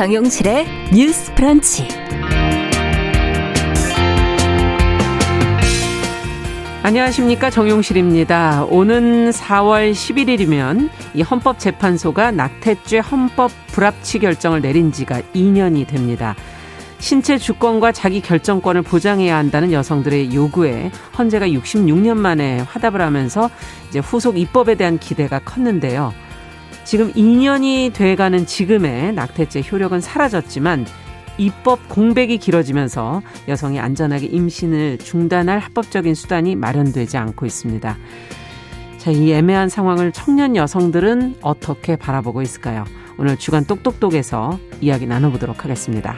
정용실의 뉴스 브런치. 안녕하십니까, 정용실입니다. 오는 4월 11일이면 이 헌법재판소가 낙태죄 헌법 불합치 결정을 내린 지가 2년이 됩니다. 신체 주권과 자기 결정권을 보장해야 한다는 여성들의 요구에 헌재가 66년 만에 화답을 하면서 이제 후속 입법에 대한 기대가 컸는데요. 지금 2년이 돼가는 지금의 낙태죄 효력은 사라졌지만 입법 공백이 길어지면서 여성이 안전하게 임신을 중단할 합법적인 수단이 마련되지 않고 있습니다. 자, 이 애매한 상황을 청년 여성들은 어떻게 바라보고 있을까요? 오늘 주간 똑똑똑에서 이야기 나눠보도록 하겠습니다.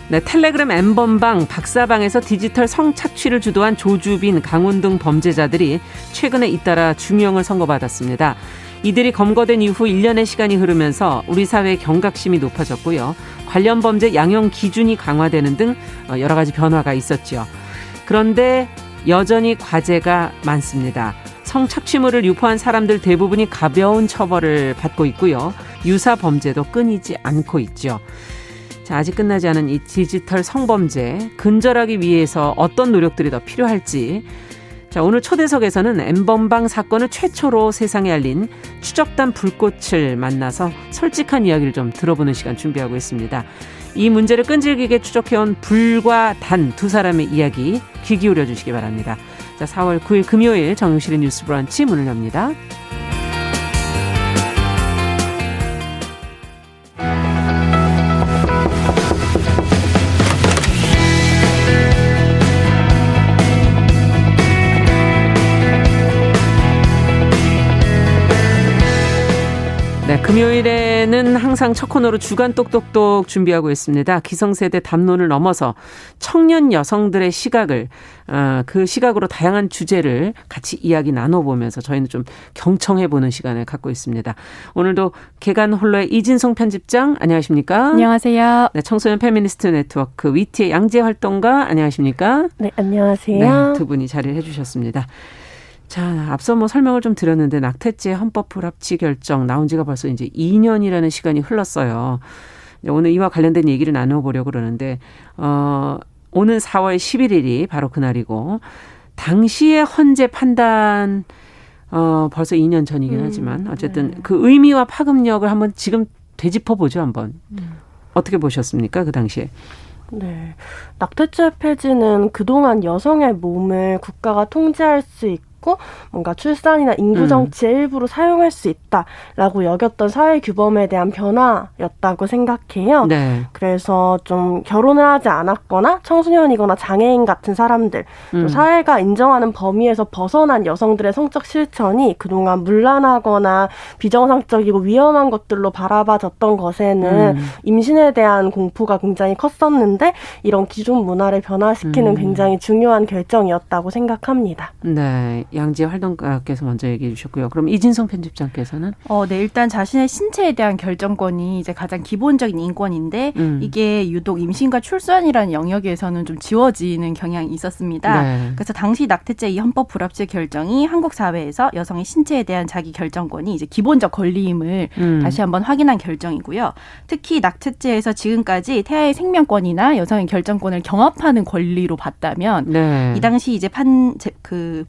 네, 텔레그램 N번방, 박사방에서 디지털 성착취를 주도한 조주빈, 강훈 등 범죄자들이 최근에 잇따라 중형을 선고받았습니다. 이들이 검거된 이후 1년의 시간이 흐르면서 우리 사회의 경각심이 높아졌고요. 관련 범죄 양형 기준이 강화되는 등 여러 가지 변화가 있었죠. 그런데 여전히 과제가 많습니다. 성착취물을 유포한 사람들 대부분이 가벼운 처벌을 받고 있고요. 유사 범죄도 끊이지 않고 있죠. 자, 아직 끝나지 않은 이 디지털 성범죄 근절하기 위해서 어떤 노력들이 더 필요할지, 자, 오늘 초대석에서는 N번방 사건을 최초로 세상에 알린 추적단 불꽃을 만나서 솔직한 이야기를 좀 들어보는 시간 준비하고 있습니다. 이 문제를 끈질기게 추적해온 불과 단 두 사람의 이야기 귀 기울여 주시기 바랍니다. 자, 4월 9일 금요일 정용실의 뉴스 브런치 문을 엽니다. 네, 금요일에는 항상 첫 코너로 주간 똑똑똑 준비하고 있습니다. 기성세대 담론을 넘어서 청년 여성들의 시각을, 그 시각으로 다양한 주제를 같이 이야기 나눠보면서 저희는 좀 경청해보는 시간을 갖고 있습니다. 오늘도 개간 홀로의 이진송 편집장, 안녕하십니까? 안녕하세요. 네, 청소년 페미니스트 네트워크 위티의 양재 활동가, 안녕하십니까? 네, 안녕하세요. 네, 두 분이 자리를 해주셨습니다. 자, 앞서 설명을 좀 드렸는데 낙태죄 헌법 불합치 결정 나온 지가 벌써 이제 2년이라는 시간이 흘렀어요. 오늘 이와 관련된 얘기를 나눠보려고 그러는데, 오는 4월 11일이 바로 그날이고, 당시의 헌재 판단, 벌써 2년 전이긴 하지만, 어쨌든 네. 그 의미와 파급력을 한번 지금 되짚어보죠, 한번. 어떻게 보셨습니까, 그 당시에? 네, 낙태죄 폐지는 그동안 여성의 몸을 국가가 통제할 수 있고 뭔가 출산이나 인구 정치의 일부로 사용할 수 있다라고 여겼던 사회 규범에 대한 변화였다고 생각해요. 네. 그래서 좀 결혼을 하지 않았거나 청소년이거나 장애인 같은 사람들, 또 사회가 인정하는 범위에서 벗어난 여성들의 성적 실천이 그동안 문란하거나 비정상적이고 위험한 것들로 바라봐졌던 것에는 임신에 대한 공포가 굉장히 컸었는데 이런 기존 문화를 변화시키는 굉장히 중요한 결정이었다고 생각합니다. 네. 양재 활동가께서 먼저 얘기해 주셨고요. 그럼 이진성 편집장께서는? 네, 일단 자신의 신체에 대한 결정권이 이제 가장 기본적인 인권인데 이게 유독 임신과 출산이라는 영역에서는 좀 지워지는 경향이 있었습니다. 네. 그래서 당시 낙태죄 이 헌법 불합치 결정이 한국 사회에서 여성의 신체에 대한 자기 결정권이 이제 기본적 권리임을 다시 한번 확인한 결정이고요. 특히 낙태죄에서 지금까지 태아의 생명권이나 여성의 결정권을 경합하는 권리로 봤다면 네. 이 당시 이제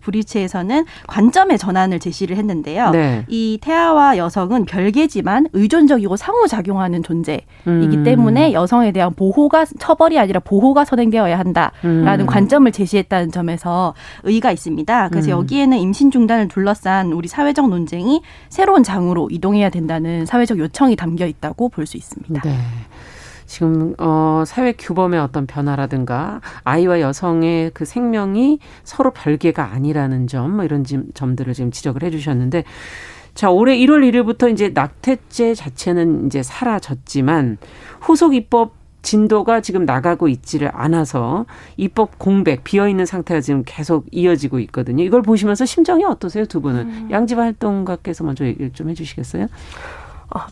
불이치에서는 관점의 전환을 제시를 했는데요. 네. 이 태아와 여성은 별개지만 의존적이고 상호작용하는 존재이기 때문에 여성에 대한 보호가 처벌이 아니라 보호가 선행되어야 한다라는 관점을 제시했다는 점에서 의의가 있습니다. 그래서 여기에는 임신 중단을 둘러싼 우리 사회적 논쟁이 새로운 장으로 이동해야 된다는 사회적 요청이 담겨 있다고 볼 수 있습니다. 네. 지금 사회 규범의 어떤 변화라든가 아이와 여성의 그 생명이 서로 별개가 아니라는 점, 이런 점들을 지금 지적을 해주셨는데, 자, 올해 1월 1일부터 이제 낙태죄 자체는 이제 사라졌지만 후속 입법 진도가 지금 나가고 있지를 않아서 입법 공백, 비어있는 상태가 지금 계속 이어지고 있거든요. 이걸 보시면서 심정이 어떠세요, 두 분은? 양지 활동가께서 먼저 얘기를 좀 해주시겠어요?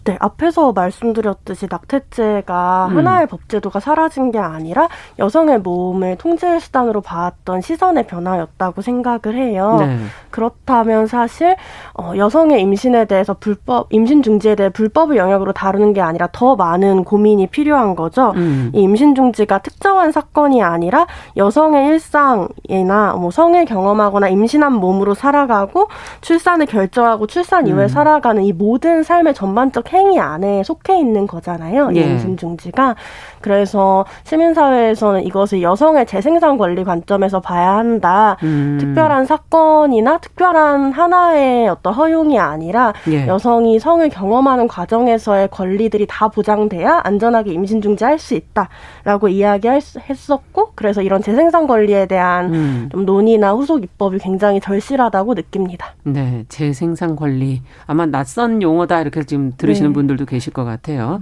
네. 앞에서 말씀드렸듯이 낙태죄가 하나의 법제도가 사라진 게 아니라 여성의 몸을 통제의 수단으로 봐왔던 시선의 변화였다고 생각을 해요. 네. 그렇다면 사실 여성의 임신에 대해서 임신 중지에 대해 불법의 영역으로 다루는 게 아니라 더 많은 고민이 필요한 거죠. 이 임신 중지가 특정한 사건이 아니라 여성의 일상이나 성을 경험하거나 임신한 몸으로 살아가고 출산을 결정하고 출산 이후에 살아가는 이 모든 삶의 전반적 행위 안에 속해 있는 거잖아요. 이 임신 중지가. 그래서 시민사회에서는 이것을 여성의 재생산 권리 관점에서 봐야 한다. 특별한 사건이나 특별한 하나의 어떤 허용이 아니라 여성이 성을 경험하는 과정에서의 권리들이 다 보장돼야 안전하게 임신 중지할 수 있다라고 이야기했었고, 그래서 이런 재생산 권리에 대한 좀 논의나 후속 입법이 굉장히 절실하다고 느낍니다. 네, 재생산 권리. 아마 낯선 용어다 이렇게 지금 들으시는 분들도 계실 것 같아요.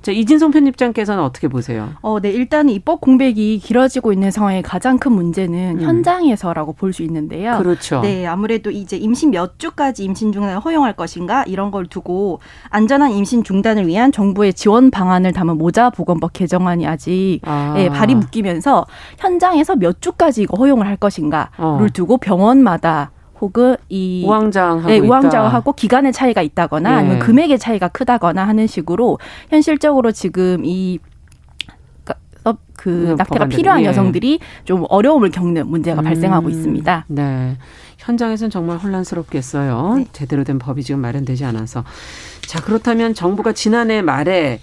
자, 이진성 편집장께서는 어떻게 보세요? 네, 일단 입법 공백이 길어지고 있는 상황의 가장 큰 문제는 현장에서라고 볼 수 있는데요. 그렇죠. 네, 아무래도 이제 임신 몇 주까지 임신 중단을 허용할 것인가 이런 걸 두고 안전한 임신 중단을 위한 정부의 지원 방안을 담은 모자보건법 개정안이 아직 발이 묶이면서 현장에서 몇 주까지 이거 허용을 할 것인가를 두고 병원마다 혹은 우왕좌왕하고 기간의 차이가 있다거나 아니면 금액의 차이가 크다거나 하는 식으로 현실적으로 지금 낙태가 필요한 여성들이 좀 어려움을 겪는 문제가 발생하고 있습니다. 네, 현장에서는 정말 혼란스럽겠어요. 네. 제대로 된 법이 지금 마련되지 않아서. 자, 그렇다면 정부가 지난해 말에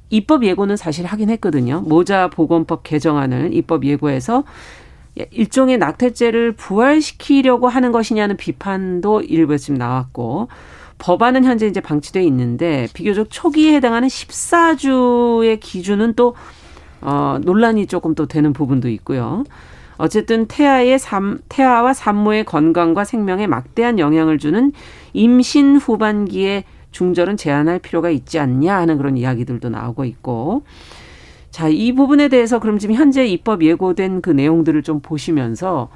입법 예고는 사실 하긴 했거든요. 모자보건법 개정안을 입법 예고해서 일종의 낙태죄를 부활시키려고 하는 것이냐는 비판도 일부에서 지금 나왔고, 법안은 현재 이제 방치돼 있는데 비교적 초기에 해당하는 14주의 기준은 또 논란이 조금 또 되는 부분도 있고요. 어쨌든 태아와 산모의 건강과 생명에 막대한 영향을 주는 임신 후반기의 중절은 제한할 필요가 있지 않냐 하는 그런 이야기들도 나오고 있고, 자, 이 부분에 대해서 그럼 지금 현재 입법 예고된 그 내용들을 좀 보시면서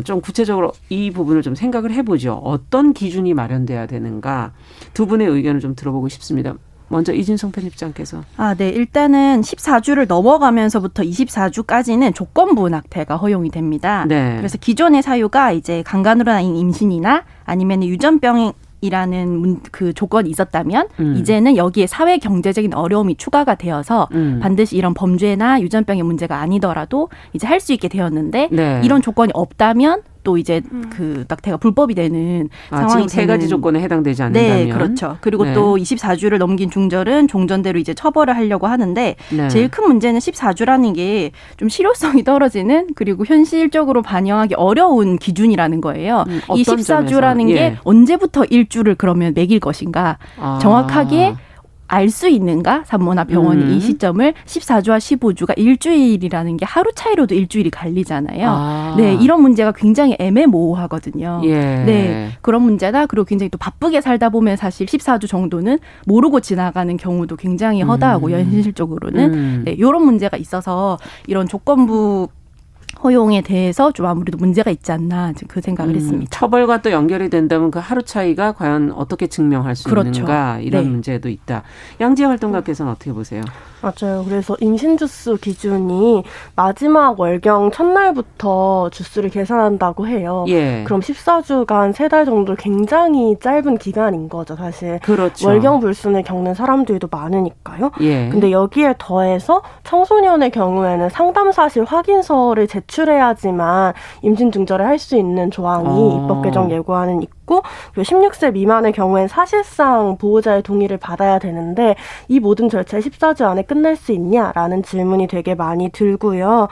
좀 구체적으로 이 부분을 좀 생각을 해보죠. 어떤 기준이 마련돼야 되는가, 두 분의 의견을 좀 들어보고 싶습니다. 먼저 이진성 편집장께서. 네. 일단은 14주를 넘어가면서부터 24주까지는 조건부 낙태가 허용이 됩니다. 네. 그래서 기존의 사유가 이제 강간으로 인한 임신이나 아니면 유전병이라는 그 조건이 있었다면 이제는 여기에 사회 경제적인 어려움이 추가가 되어서 반드시 이런 범죄나 유전병의 문제가 아니더라도 이제 할 수 있게 되었는데 이런 조건이 없다면 또 이제 그 낙태가 불법이 되는 상황이 지금 세 가지 조건에 해당되지 않는다면. 네, 그렇죠. 그리고 또 24주를 넘긴 중절은 종전대로 이제 처벌을 하려고 하는데 제일 큰 문제는 14주라는 게 좀 실효성이 떨어지는, 그리고 현실적으로 반영하기 어려운 기준이라는 거예요. 이 14주라는 게 언제부터 일주를 그러면 매길 것인가, 정확하게 알 수 있는가? 산모나 병원이 이 시점을 14주와 15주가 일주일이라는 게 하루 차이로도 일주일이 갈리잖아요. 네, 이런 문제가 굉장히 애매모호하거든요. 네, 그런 문제다. 그리고 굉장히 또 바쁘게 살다 보면 사실 14주 정도는 모르고 지나가는 경우도 굉장히 허다하고 현실적으로는 이런 문제가 있어서 이런 조건부 허용에 대해서 좀 아무래도 문제가 있지 않나 그 생각을 했습니다. 처벌과 또 연결이 된다면 그 하루 차이가 과연 어떻게 증명할 수 있는가, 이런 문제도 있다. 양지혜 활동가께서는 어떻게 보세요? 맞아요. 그래서 임신 주수 기준이 마지막 월경 첫날부터 주수를 계산한다고 해요. 그럼 14주간 3달 정도 굉장히 짧은 기간인 거죠, 사실. 그렇죠. 월경 불순을 겪는 사람들도 많으니까요. 근데 여기에 더해서 청소년의 경우에는 상담 사실 확인서를 제출해야지만 임신 중절을 할 수 있는 조항이 입법 개정 예고안은 있고, 그리고 16세 미만의 경우엔 사실상 보호자의 동의를 받아야 되는데 이 모든 절차를 14주 안에 끝낼 수 있냐라는 질문이 되게 많이 들고요.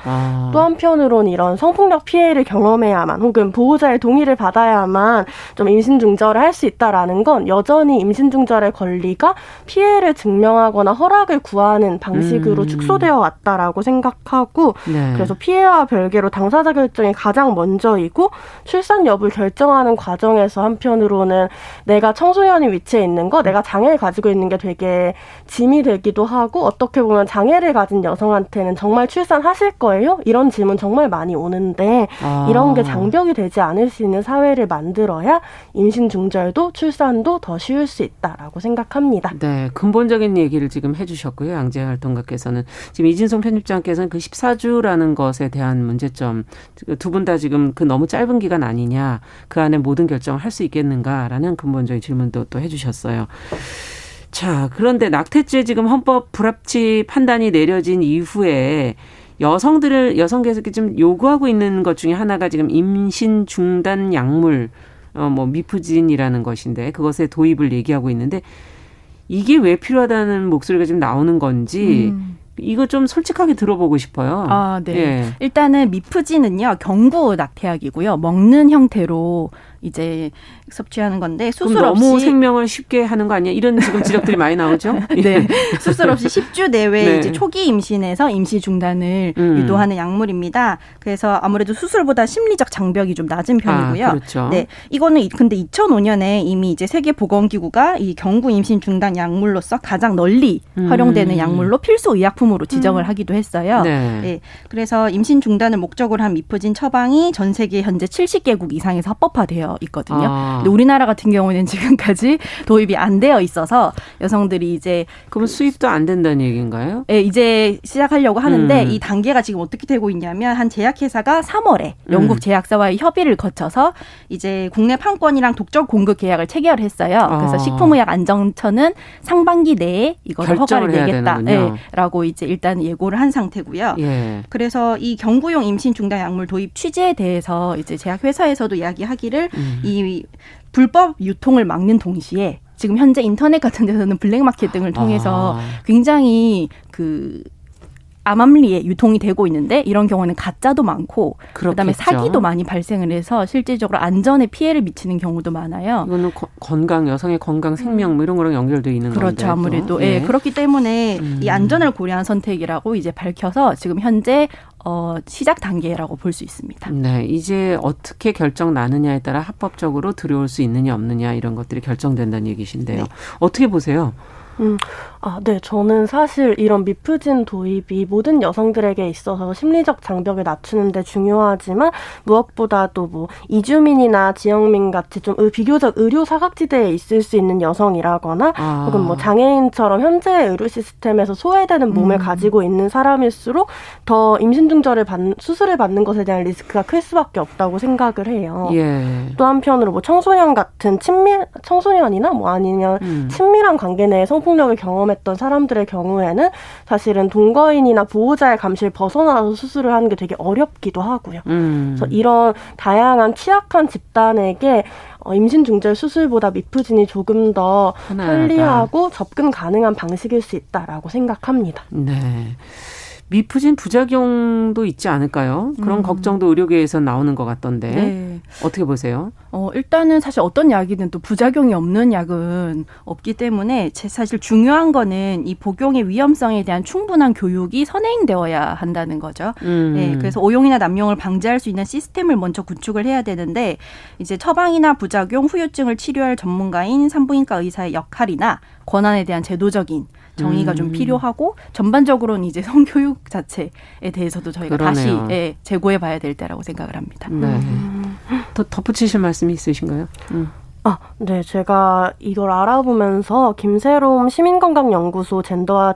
또 한편으로는 이런 성폭력 피해를 경험해야만 혹은 보호자의 동의를 받아야만 좀 임신 중절을 할 수 있다라는 건 여전히 임신 중절의 권리가 피해를 증명하거나 허락을 구하는 방식으로 축소되어 왔다라고 생각하고, 그래서 피해와 별개로 당사자 결정이 가장 먼저이고 출산 여부를 결정하는 과정에서 한편으로는 내가 청소년이 위치해 있는 거, 내가 장애를 가지고 있는 게 되게 짐이 되기도 하고 어떻게 보면 장애를 가진 여성한테는 정말 출산하실 거예요? 이런 질문 정말 많이 오는데 이런 게 장벽이 되지 않을 수 있는 사회를 만들어야 임신 중절도 출산도 더 쉬울 수 있다라고 생각합니다. 네, 근본적인 얘기를 지금 해주셨고요. 양재 활동가께서는 지금 이진송 편집장께서는 그 14주라는 것에 대한 문제점, 두 분 다 지금 그 너무 짧은 기간 아니냐, 그 안에 모든 결정을 할 수 있겠는가라는 근본적인 질문도 또 해주셨어요. 자, 그런데 낙태죄 지금 헌법 불합치 판단이 내려진 이후에 여성계에서 좀 요구하고 있는 것 중에 하나가 지금 임신 중단 약물, 미프진이라는 것인데 그것의 도입을 얘기하고 있는데 이게 왜 필요하다는 목소리가 좀 나오는 건지 이거 좀 솔직하게 들어보고 싶어요. 아, 네. 예. 일단은 미프진은요, 경구 낙태약이고요. 먹는 형태로 이제 섭취하는 건데 수술 없이 너무 생명을 쉽게 하는 거 아니야? 이런 지금 지적들이 많이 나오죠. 네, 수술 없이 10주 내외 네. 이제 초기 임신에서 임시 중단을 유도하는 약물입니다. 그래서 아무래도 수술보다 심리적 장벽이 좀 낮은 편이고요. 아, 그렇죠. 네, 이거는 근데 2005년에 이미 이제 세계보건기구가 이 경구 임신 중단 약물로서 가장 널리 활용되는 약물로 필수 의약품으로 지정을 하기도 했어요. 네. 네, 그래서 임신 중단을 목적으로 한 미프진 처방이 전 세계 현재 70개국 이상에서 합법화되어 있거든요. 근데 우리나라 같은 경우는 지금까지 도입이 안 되어 있어서 여성들이 이제 그럼 수입도 안 된다는 얘기인가요? 네, 이제 시작하려고 하는데 이 단계가 지금 어떻게 되고 있냐면 한 제약회사가 3월에 영국 제약사와의 협의를 거쳐서 이제 국내 판권이랑 독점 공급 계약을 체결했어요. 그래서 식품의약안전처는 상반기 내에 이거를 허가를 내겠다라고 이제 일단 예고를 한 상태고요. 예. 그래서 이 경구용 임신 중단 약물 도입 취지에 대해서 이제 제약회사에서도 이야기하기를 이 불법 유통을 막는 동시에 지금 현재 인터넷 같은 데서는 블랙마켓 등을 통해서 굉장히 그 암암리에 유통이 되고 있는데 이런 경우는 가짜도 많고 그렇겠죠. 그다음에 사기도 많이 발생을 해서 실질적으로 안전에 피해를 미치는 경우도 많아요. 이거는 건강, 여성의 건강, 생명 뭐 이런 거랑 연결되어 있는 건데. 그렇죠. 아무래도. 예. 그렇기 때문에 이 안전을 고려한 선택이라고 이제 밝혀서 지금 현재 시작 단계라고 볼 수 있습니다. 네, 이제 어떻게 결정 나느냐에 따라 합법적으로 들여올 수 있느냐 없느냐 이런 것들이 결정된다는 얘기신데요. 네. 어떻게 보세요? 네. 저는 사실 이런 미프진 도입이 모든 여성들에게 있어서 심리적 장벽을 낮추는 데 중요하지만 무엇보다도 뭐 이주민이나 지역민 같이 좀 비교적 의료 사각지대에 있을 수 있는 여성이라거나 혹은 뭐 장애인처럼 현재의 의료 시스템에서 소외되는 몸을 가지고 있는 사람일수록 더 임신 중절을 수술을 받는 것에 대한 리스크가 클 수밖에 없다고 생각을 해요. 예. 또 한편으로 뭐 청소년 같은 청소년이나 뭐 아니면 친밀한 관계 내에 성폭력을 경험했던 사람들의 경우에는 사실은 동거인이나 보호자의 감시를 벗어나서 수술을 하는 게 되게 어렵기도 하고요. 그래서 이런 다양한 취약한 집단에게 임신 중절 수술보다 미프진이 조금 더 편리하고 접근 가능한 방식일 수 있다라고 생각합니다. 네. 미프진 부작용도 있지 않을까요? 그런 걱정도 의료계에서 나오는 것 같던데. 네. 어떻게 보세요? 일단은 사실 어떤 약이든 또 부작용이 없는 약은 없기 때문에 사실 중요한 거는 이 복용의 위험성에 대한 충분한 교육이 선행되어야 한다는 거죠. 네, 그래서 오용이나 남용을 방지할 수 있는 시스템을 먼저 구축을 해야 되는데 이제 처방이나 부작용, 후유증을 치료할 전문가인 산부인과 의사의 역할이나 권한에 대한 제도적인 정의가 좀 필요하고 전반적으로는 이제 성교육 자체에 대해서도 저희가 그러네요. 다시 재고해 봐야 될 때라고 생각을 합니다. 네. 더 덧붙이실 말씀이 있으신가요? 네. 제가 이걸 알아보면서 김새롬 시민건강연구소 젠더와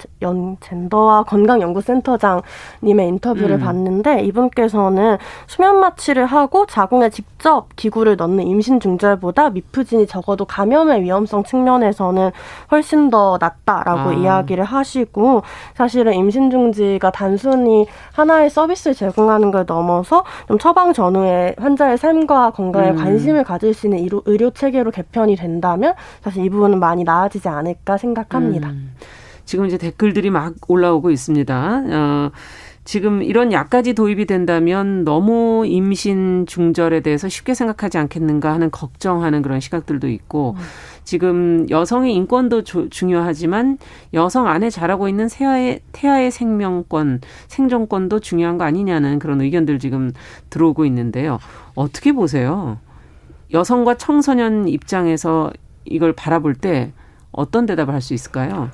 건강연구센터장님의 인터뷰를 봤는데 이분께서는 수면 마취를 하고 자궁에 직접 기구를 넣는 임신 중절보다 미프진이 적어도 감염의 위험성 측면에서는 훨씬 더 낫다라고 이야기를 하시고 사실은 임신 중지가 단순히 하나의 서비스를 제공하는 걸 넘어서 좀 처방 전후에 환자의 삶과 건강에 관심을 가질 수 있는 의료 체계로 개편이 된다면 사실 이 부분은 많이 나아지지 않을까 생각합니다. 지금 이제 댓글들이 막 올라오고 있습니다. 지금 이런 약까지 도입이 된다면 너무 임신 중절에 대해서 쉽게 생각하지 않겠는가 하는 걱정하는 그런 시각들도 있고 지금 여성의 인권도 중요하지만 여성 안에 자라고 있는 태아의 생명권, 생존권도 중요한 거 아니냐는 그런 의견들 지금 들어오고 있는데요. 어떻게 보세요? 여성과 청소년 입장에서 이걸 바라볼 때 어떤 대답을 할 수 있을까요?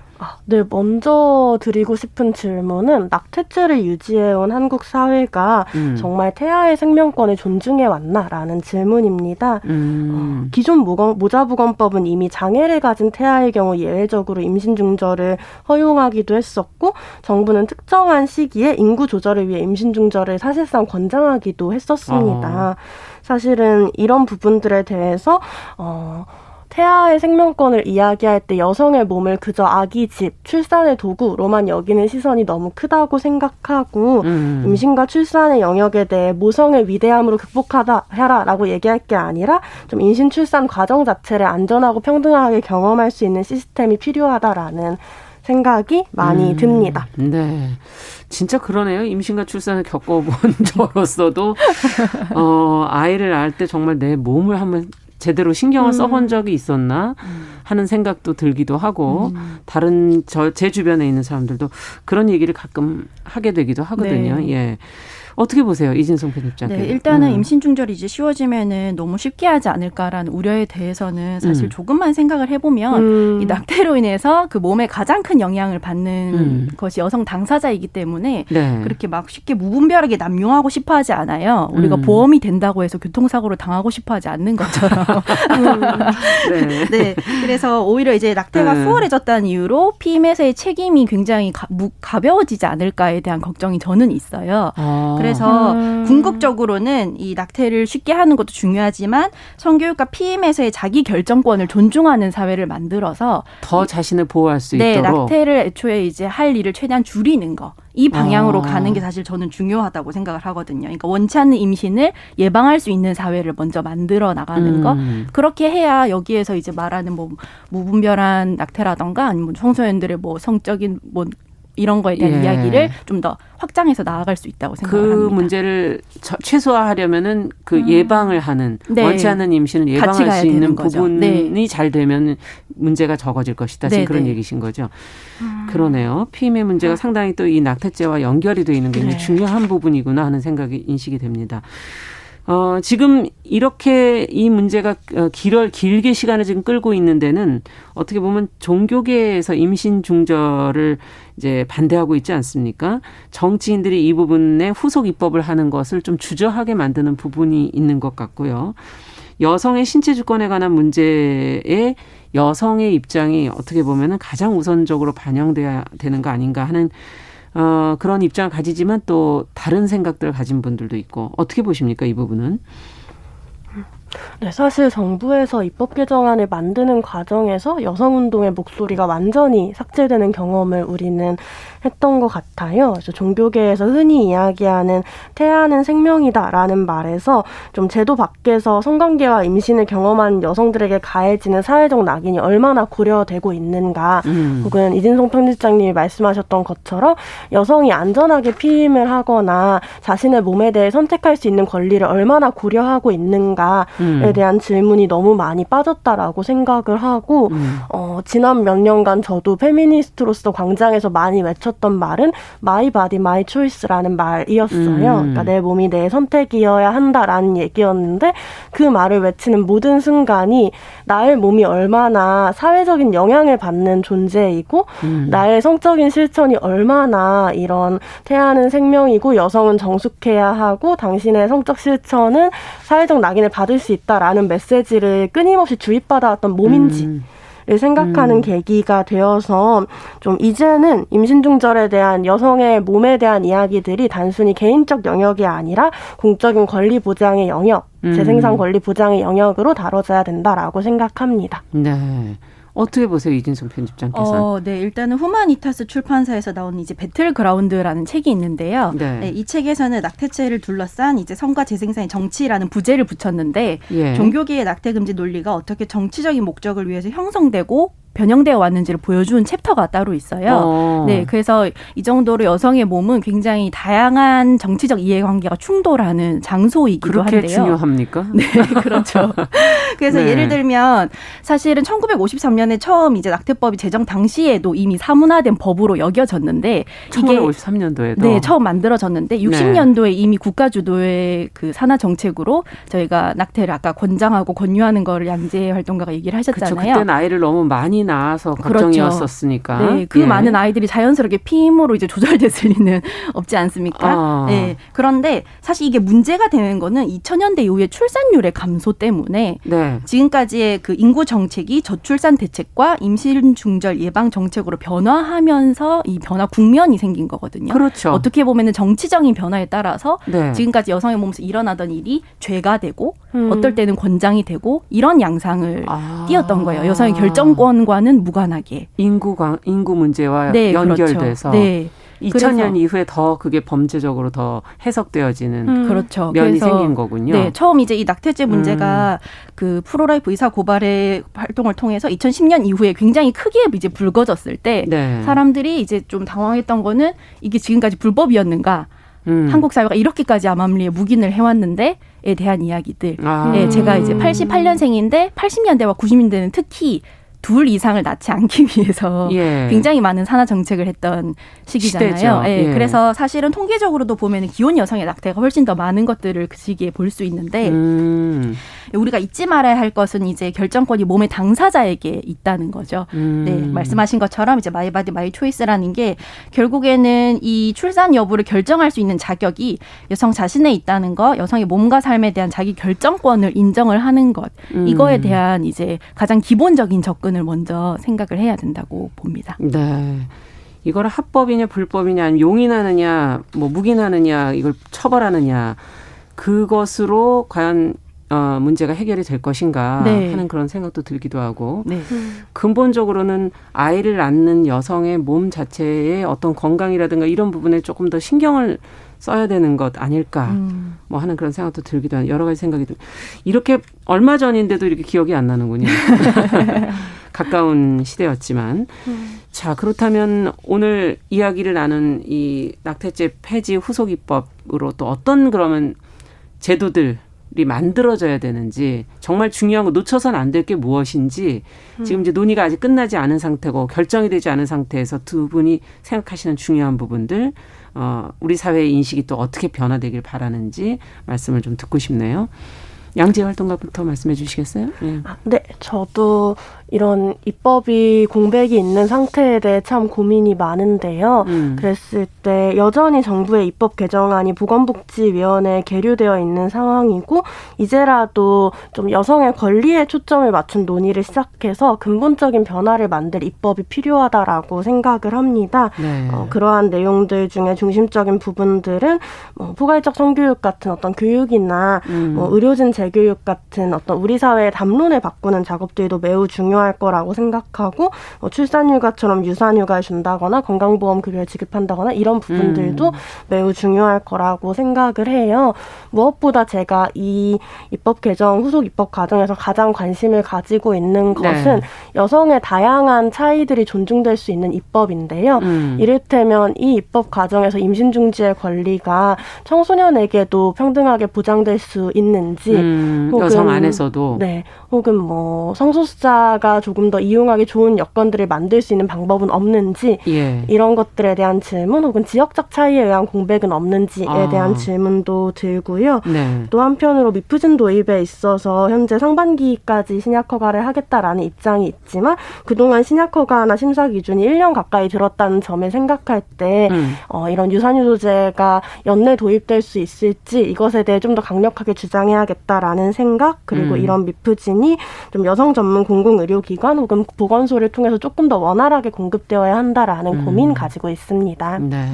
네, 먼저 드리고 싶은 질문은 낙태죄를 유지해온 한국 사회가 정말 태아의 생명권을 존중해왔나라는 질문입니다. 기존 모자부건법은 이미 장애를 가진 태아의 경우 예외적으로 임신 중절을 허용하기도 했었고 정부는 특정한 시기에 인구 조절을 위해 임신 중절을 사실상 권장하기도 했었습니다. 사실은 이런 부분들에 대해서 태아의 생명권을 이야기할 때 여성의 몸을 그저 아기 집, 출산의 도구로만 여기는 시선이 너무 크다고 생각하고 임신과 출산의 영역에 대해 모성의 위대함으로 극복하라라고 얘기할 게 아니라 좀 임신 출산 과정 자체를 안전하고 평등하게 경험할 수 있는 시스템이 필요하다라는 생각이 많이 듭니다. 네. 진짜 그러네요. 임신과 출산을 겪어본 저로서도 아이를 낳을 때 정말 내 몸을 한번 제대로 신경을 써본 적이 있었나 하는 생각도 들기도 하고 다른 제 주변에 있는 사람들도 그런 얘기를 가끔 하게 되기도 하거든요. 네. 예. 어떻게 보세요? 이진성 편집장님. 네, 일단은 임신 중절이 이제 쉬워지면은 너무 쉽게 하지 않을까라는 우려에 대해서는 사실 조금만 생각을 해보면 이 낙태로 인해서 그 몸에 가장 큰 영향을 받는 것이 여성 당사자이기 때문에 네. 그렇게 막 쉽게 무분별하게 남용하고 싶어하지 않아요. 우리가 보험이 된다고 해서 교통사고로 당하고 싶어하지 않는 것처럼. 네. 네, 그래서 오히려 이제 낙태가 수월해졌다는 이유로 피임에서의 책임이 굉장히 가벼워지지 않을까에 대한 걱정이 저는 있어요. 그래서 궁극적으로는 이 낙태를 쉽게 하는 것도 중요하지만 성교육과 피임에서의 자기 결정권을 존중하는 사회를 만들어서 더 자신을 보호할 수 네, 있도록. 낙태를 애초에 이제 할 일을 최대한 줄이는 거. 이 방향으로 가는 게 사실 저는 중요하다고 생각을 하거든요. 그러니까 원치 않는 임신을 예방할 수 있는 사회를 먼저 만들어 나가는 거. 그렇게 해야 여기에서 이제 말하는 뭐 무분별한 낙태라던가 아니면 청소년들의 뭐 성적인 뭐 이런 거에 대한 이야기를 좀 더 확장해서 나아갈 수 있다고 생각합니다. 그 문제를 최소화하려면은 그 예방을 하는 네. 원치 않는 임신을 예방할 수 있는 부분이 네. 잘 되면 문제가 적어질 것이다. 지금 그런 얘기신 거죠. 그러네요. 피임의 문제가 상당히 또 이 낙태죄와 연결이 되어 있는 게 굉장히 중요한 부분이구나 하는 생각이 인식이 됩니다. 지금 이렇게 이 문제가 길게 시간을 지금 끌고 있는 데는 어떻게 보면 종교계에서 임신 중절을 이제 반대하고 있지 않습니까? 정치인들이 이 부분에 후속 입법을 하는 것을 좀 주저하게 만드는 부분이 있는 것 같고요. 여성의 신체 주권에 관한 문제에 여성의 입장이 어떻게 보면은 가장 우선적으로 반영돼야 되는 거 아닌가 하는 그런 입장을 가지지만 또 다른 생각들을 가진 분들도 있고 어떻게 보십니까 이 부분은? 네, 사실 정부에서 입법 개정안을 만드는 과정에서 여성운동의 목소리가 완전히 삭제되는 경험을 우리는 했던 것 같아요. 그래서 종교계에서 흔히 이야기하는 태아는 생명이다라는 말에서 좀 제도 밖에서 성관계와 임신을 경험한 여성들에게 가해지는 사회적 낙인이 얼마나 고려되고 있는가 혹은 이진성 편집장님이 말씀하셨던 것처럼 여성이 안전하게 피임을 하거나 자신의 몸에 대해 선택할 수 있는 권리를 얼마나 고려하고 있는가에 대한 질문이 너무 많이 빠졌다라고 생각을 하고 지난 몇 년간 저도 페미니스트로서 광장에서 많이 외쳤던 말은 My body, my choice라는 말이었어요. 그러니까 내 몸이 내 선택이어야 한다라는 얘기였는데 그 말을 외치는 모든 순간이 나의 몸이 얼마나 사회적인 영향을 받는 존재이고 나의 성적인 실천이 얼마나 이런 태아는 생명이고 여성은 정숙해야 하고 당신의 성적 실천은 사회적 낙인을 받을 수 있다라는 메시지를 끊임없이 주입받아왔던 몸인지 생각하는 계기가 되어서 좀 이제는 임신 중절에 대한 여성의 몸에 대한 이야기들이 단순히 개인적 영역이 아니라 공적인 권리 보장의 영역, 재생산 권리 보장의 영역으로 다뤄져야 된다라고 생각합니다. 네. 어떻게 보세요, 이진성 편집장께서? 네, 일단은 후마니타스 출판사에서 나온 이제 배틀그라운드라는 책이 있는데요. 네, 이 책에서는 낙태죄를 둘러싼 이제 성과 재생산의 정치라는 부제를 붙였는데 종교계의 낙태 금지 논리가 어떻게 정치적인 목적을 위해서 형성되고 변형되어 왔는지를 보여준 챕터가 따로 있어요. 네, 그래서 이 정도로 여성의 몸은 굉장히 다양한 정치적 이해관계가 충돌하는 장소이기도 한데요. 그렇게 중요합니까? 네, 그렇죠. 그래서 네. 예를 들면 사실은 1953년에 처음 이제 낙태법이 제정 당시에도 이미 사문화된 법으로 여겨졌는데 1953년도에도 네, 처음 만들어졌는데 60년도에 이미 국가 주도의 그 산하 정책으로 저희가 낙태를 아까 권장하고 권유하는 거를 양재 활동가가 얘기를 하셨잖아요. 그렇죠. 그때는 아이를 너무 많이 낳아서 걱정이었었으니까. 그렇죠. 네, 그 많은 아이들이 자연스럽게 피임으로 이제 조절됐을 리는 없지 않습니까? 네. 그런데 사실 이게 문제가 되는 거는 2000년대 이후에 출산율의 감소 때문에 네. 지금까지의 그 인구 정책이 저출산 대책과 임신 중절 예방 정책으로 변화하면서 이 변화 국면이 생긴 거거든요. 그렇죠. 어떻게 보면은 정치적인 변화에 따라서 네. 지금까지 여성의 몸에서 일어나던 일이 죄가 되고 어떨 때는 권장이 되고 이런 양상을 띄었던 거예요. 여성의 결정권과는 무관하게. 인구 문제와 네, 연결돼서. 그렇죠. 네. 2000년 이후에 더 그게 범죄적으로 더 해석되어지는 그렇죠. 면이 그래서, 생긴 거군요. 네, 처음 이제 이 낙태죄 문제가 그 프로라이프 의사 고발의 활동을 통해서 2010년 이후에 굉장히 크게 이제 불거졌을 때 네. 사람들이 이제 좀 당황했던 거는 이게 지금까지 불법이었는가? 한국 사회가 이렇게까지 암암리에 묵인을 해왔는데에 대한 이야기들. 네, 제가 이제 88년생인데 80년대와 90년대는 특히 둘 이상을 낳지 않기 위해서 굉장히 많은 산하 정책을 했던 시기잖아요. 네, 그래서 사실은 통계적으로도 보면 기혼 여성의 낙태가 훨씬 더 많은 것들을 그 시기에 볼 수 있는데 우리가 잊지 말아야 할 것은 이제 결정권이 몸의 당사자에게 있다는 거죠. 네, 말씀하신 것처럼 이제 마이 바디 마이 초이스라는 게 결국에는 이 출산 여부를 결정할 수 있는 자격이 여성 자신에 있다는 거, 여성의 몸과 삶에 대한 자기 결정권을 인정을 하는 것, 이거에 대한 이제 가장 기본적인 접근을 먼저 생각을 해야 된다고 봅니다. 네. 이거를 합법이냐 불법이냐 아니면 용인하느냐 뭐 묵인하느냐 이걸 처벌하느냐 그것으로 과연 문제가 해결이 될 것인가 하는 그런 생각도 들기도 하고 근본적으로는 아이를 낳는 여성의 몸 자체의 어떤 건강이라든가 이런 부분에 조금 더 신경을 써야 되는 것 아닐까 뭐 하는 그런 생각도 들기도 하는 여러 가지 생각이 듭니다. 이렇게 얼마 전인데도 이렇게 기억이 안 나는군요. 가까운 시대였지만. 자, 그렇다면 오늘 이야기를 나눈 이 낙태죄 폐지 후속 입법으로 또 어떤 그러면 제도들이 만들어져야 되는지 정말 중요한 거 놓쳐서는 안 될 게 무엇인지 지금 이제 논의가 아직 끝나지 않은 상태고 결정이 되지 않은 상태에서 두 분이 생각하시는 중요한 부분들 우리 사회의 인식이 또 어떻게 변화되길 바라는지 말씀을 좀 듣고 싶네요. 양재 활동가부터 말씀해 주시겠어요? 네. 네, 저도 이런 입법이 공백이 있는 상태에 대해 참 고민이 많은데요. 그랬을 때 여전히 정부의 입법 개정안이 보건복지위원회에 계류되어 있는 상황이고 이제라도 좀 여성의 권리에 초점을 맞춘 논의를 시작해서 근본적인 변화를 만들 입법이 필요하다라고 생각을 합니다. 네. 그러한 내용들 중에 중심적인 부분들은 포괄적 성교육 같은 어떤 교육이나 의료진 재교육 같은 어떤 우리 사회의 담론을 바꾸는 작업들도 매우 중요할 거라고 생각하고 출산휴가처럼 유산휴가를 준다거나 건강보험급여를 지급한다거나 이런 부분들도 매우 중요할 거라고 생각을 해요. 무엇보다 제가 이 입법 개정 후속 입법 과정에서 가장 관심을 가지고 있는 것은 여성의 다양한 차이들이 존중될 수 있는 입법인데요. 이를테면 이 입법 과정에서 임신 중지의 권리가 청소년에게도 평등하게 보장될 수 있는지 혹은, 여성 안에서도 네, 혹은 뭐 성소수자가 조금 더 이용하기 좋은 여건들을 만들 수 있는 방법은 없는지 이런 것들에 대한 질문 혹은 지역적 차이에 의한 공백은 없는지에 대한 질문도 들고요. 또 한편으로 미프진 도입에 있어서 현재 상반기까지 신약 허가를 하겠다라는 입장이 있지만 그동안 신약 허가나 심사 기준이 1년 가까이 들었다는 점을 생각할 때 이런 유산휴소제가 연내 도입될 수 있을지 이것에 대해 좀 더 강력하게 주장해야겠다라는 생각 그리고 이런 미프진이 좀 여성 전문 공공의료기관 혹은 보건소를 통해서 조금 더 원활하게 공급되어야 한다라는 고민 가지고 있습니다. 네.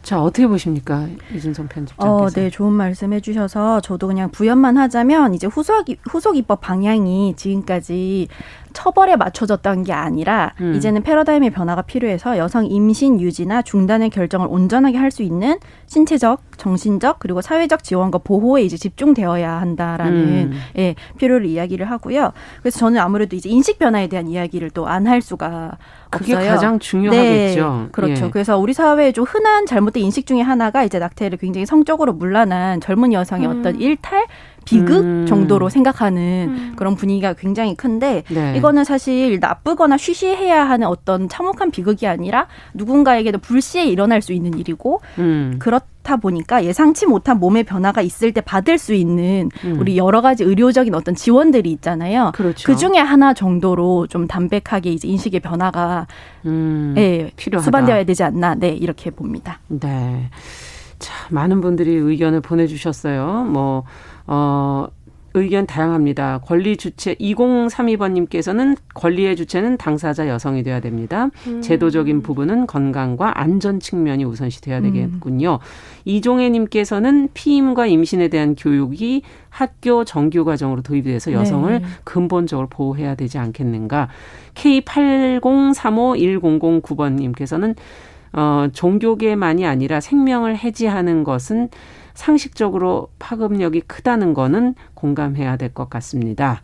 자, 어떻게 보십니까? 이준성 편집장께서. 네, 좋은 말씀 해주셔서 저도 그냥 부연만 하자면 이제 후속 입법 방향이 지금까지 처벌에 맞춰졌던 게 아니라 이제는 패러다임의 변화가 필요해서 여성 임신 유지나 중단의 결정을 온전하게 할 수 있는 신체적, 정신적 그리고 사회적 지원과 보호에 이제 집중되어야 한다라는 필요를 이야기를 하고요. 그래서 저는 아무래도 이제 인식 변화에 대한 이야기를 또 안 할 수가 그게 없어요. 가장 중요하겠죠. 네, 그렇죠. 예. 그래서 우리 사회에 좀 흔한 잘못된 인식 중에 하나가 이제 낙태를 굉장히 성적으로 문란한 젊은 여성의 어떤 일탈, 비극 정도로 생각하는 그런 분위기가 굉장히 큰데 네. 이거는 사실 나쁘거나 쉬쉬해야 하는 어떤 참혹한 비극이 아니라 누군가에게도 불시에 일어날 수 있는 일이고 그렇다 보니까 예상치 못한 몸의 변화가 있을 때 받을 수 있는 우리 여러 가지 의료적인 어떤 지원들이 있잖아요. 그렇죠. 그 중에 하나 정도로 좀 담백하게 이제 인식의 변화가 필요하다. 수반되어야 되지 않나 이렇게 봅니다. 네. 자, 많은 분들이 의견을 보내주셨어요. 의견 다양합니다. 권리 주체 2032번님께서는 권리의 주체는 당사자 여성이 돼야 됩니다. 제도적인 부분은 건강과 안전 측면이 우선시 돼야 되겠군요. 이종혜님께서는 피임과 임신에 대한 교육이 학교 정규 과정으로 도입이 돼서 여성을 근본적으로 보호해야 되지 않겠는가. K80351009번님께서는 종교계만이 아니라 생명을 해지하는 것은 상식적으로 파급력이 크다는 거는 공감해야 될 것 같습니다.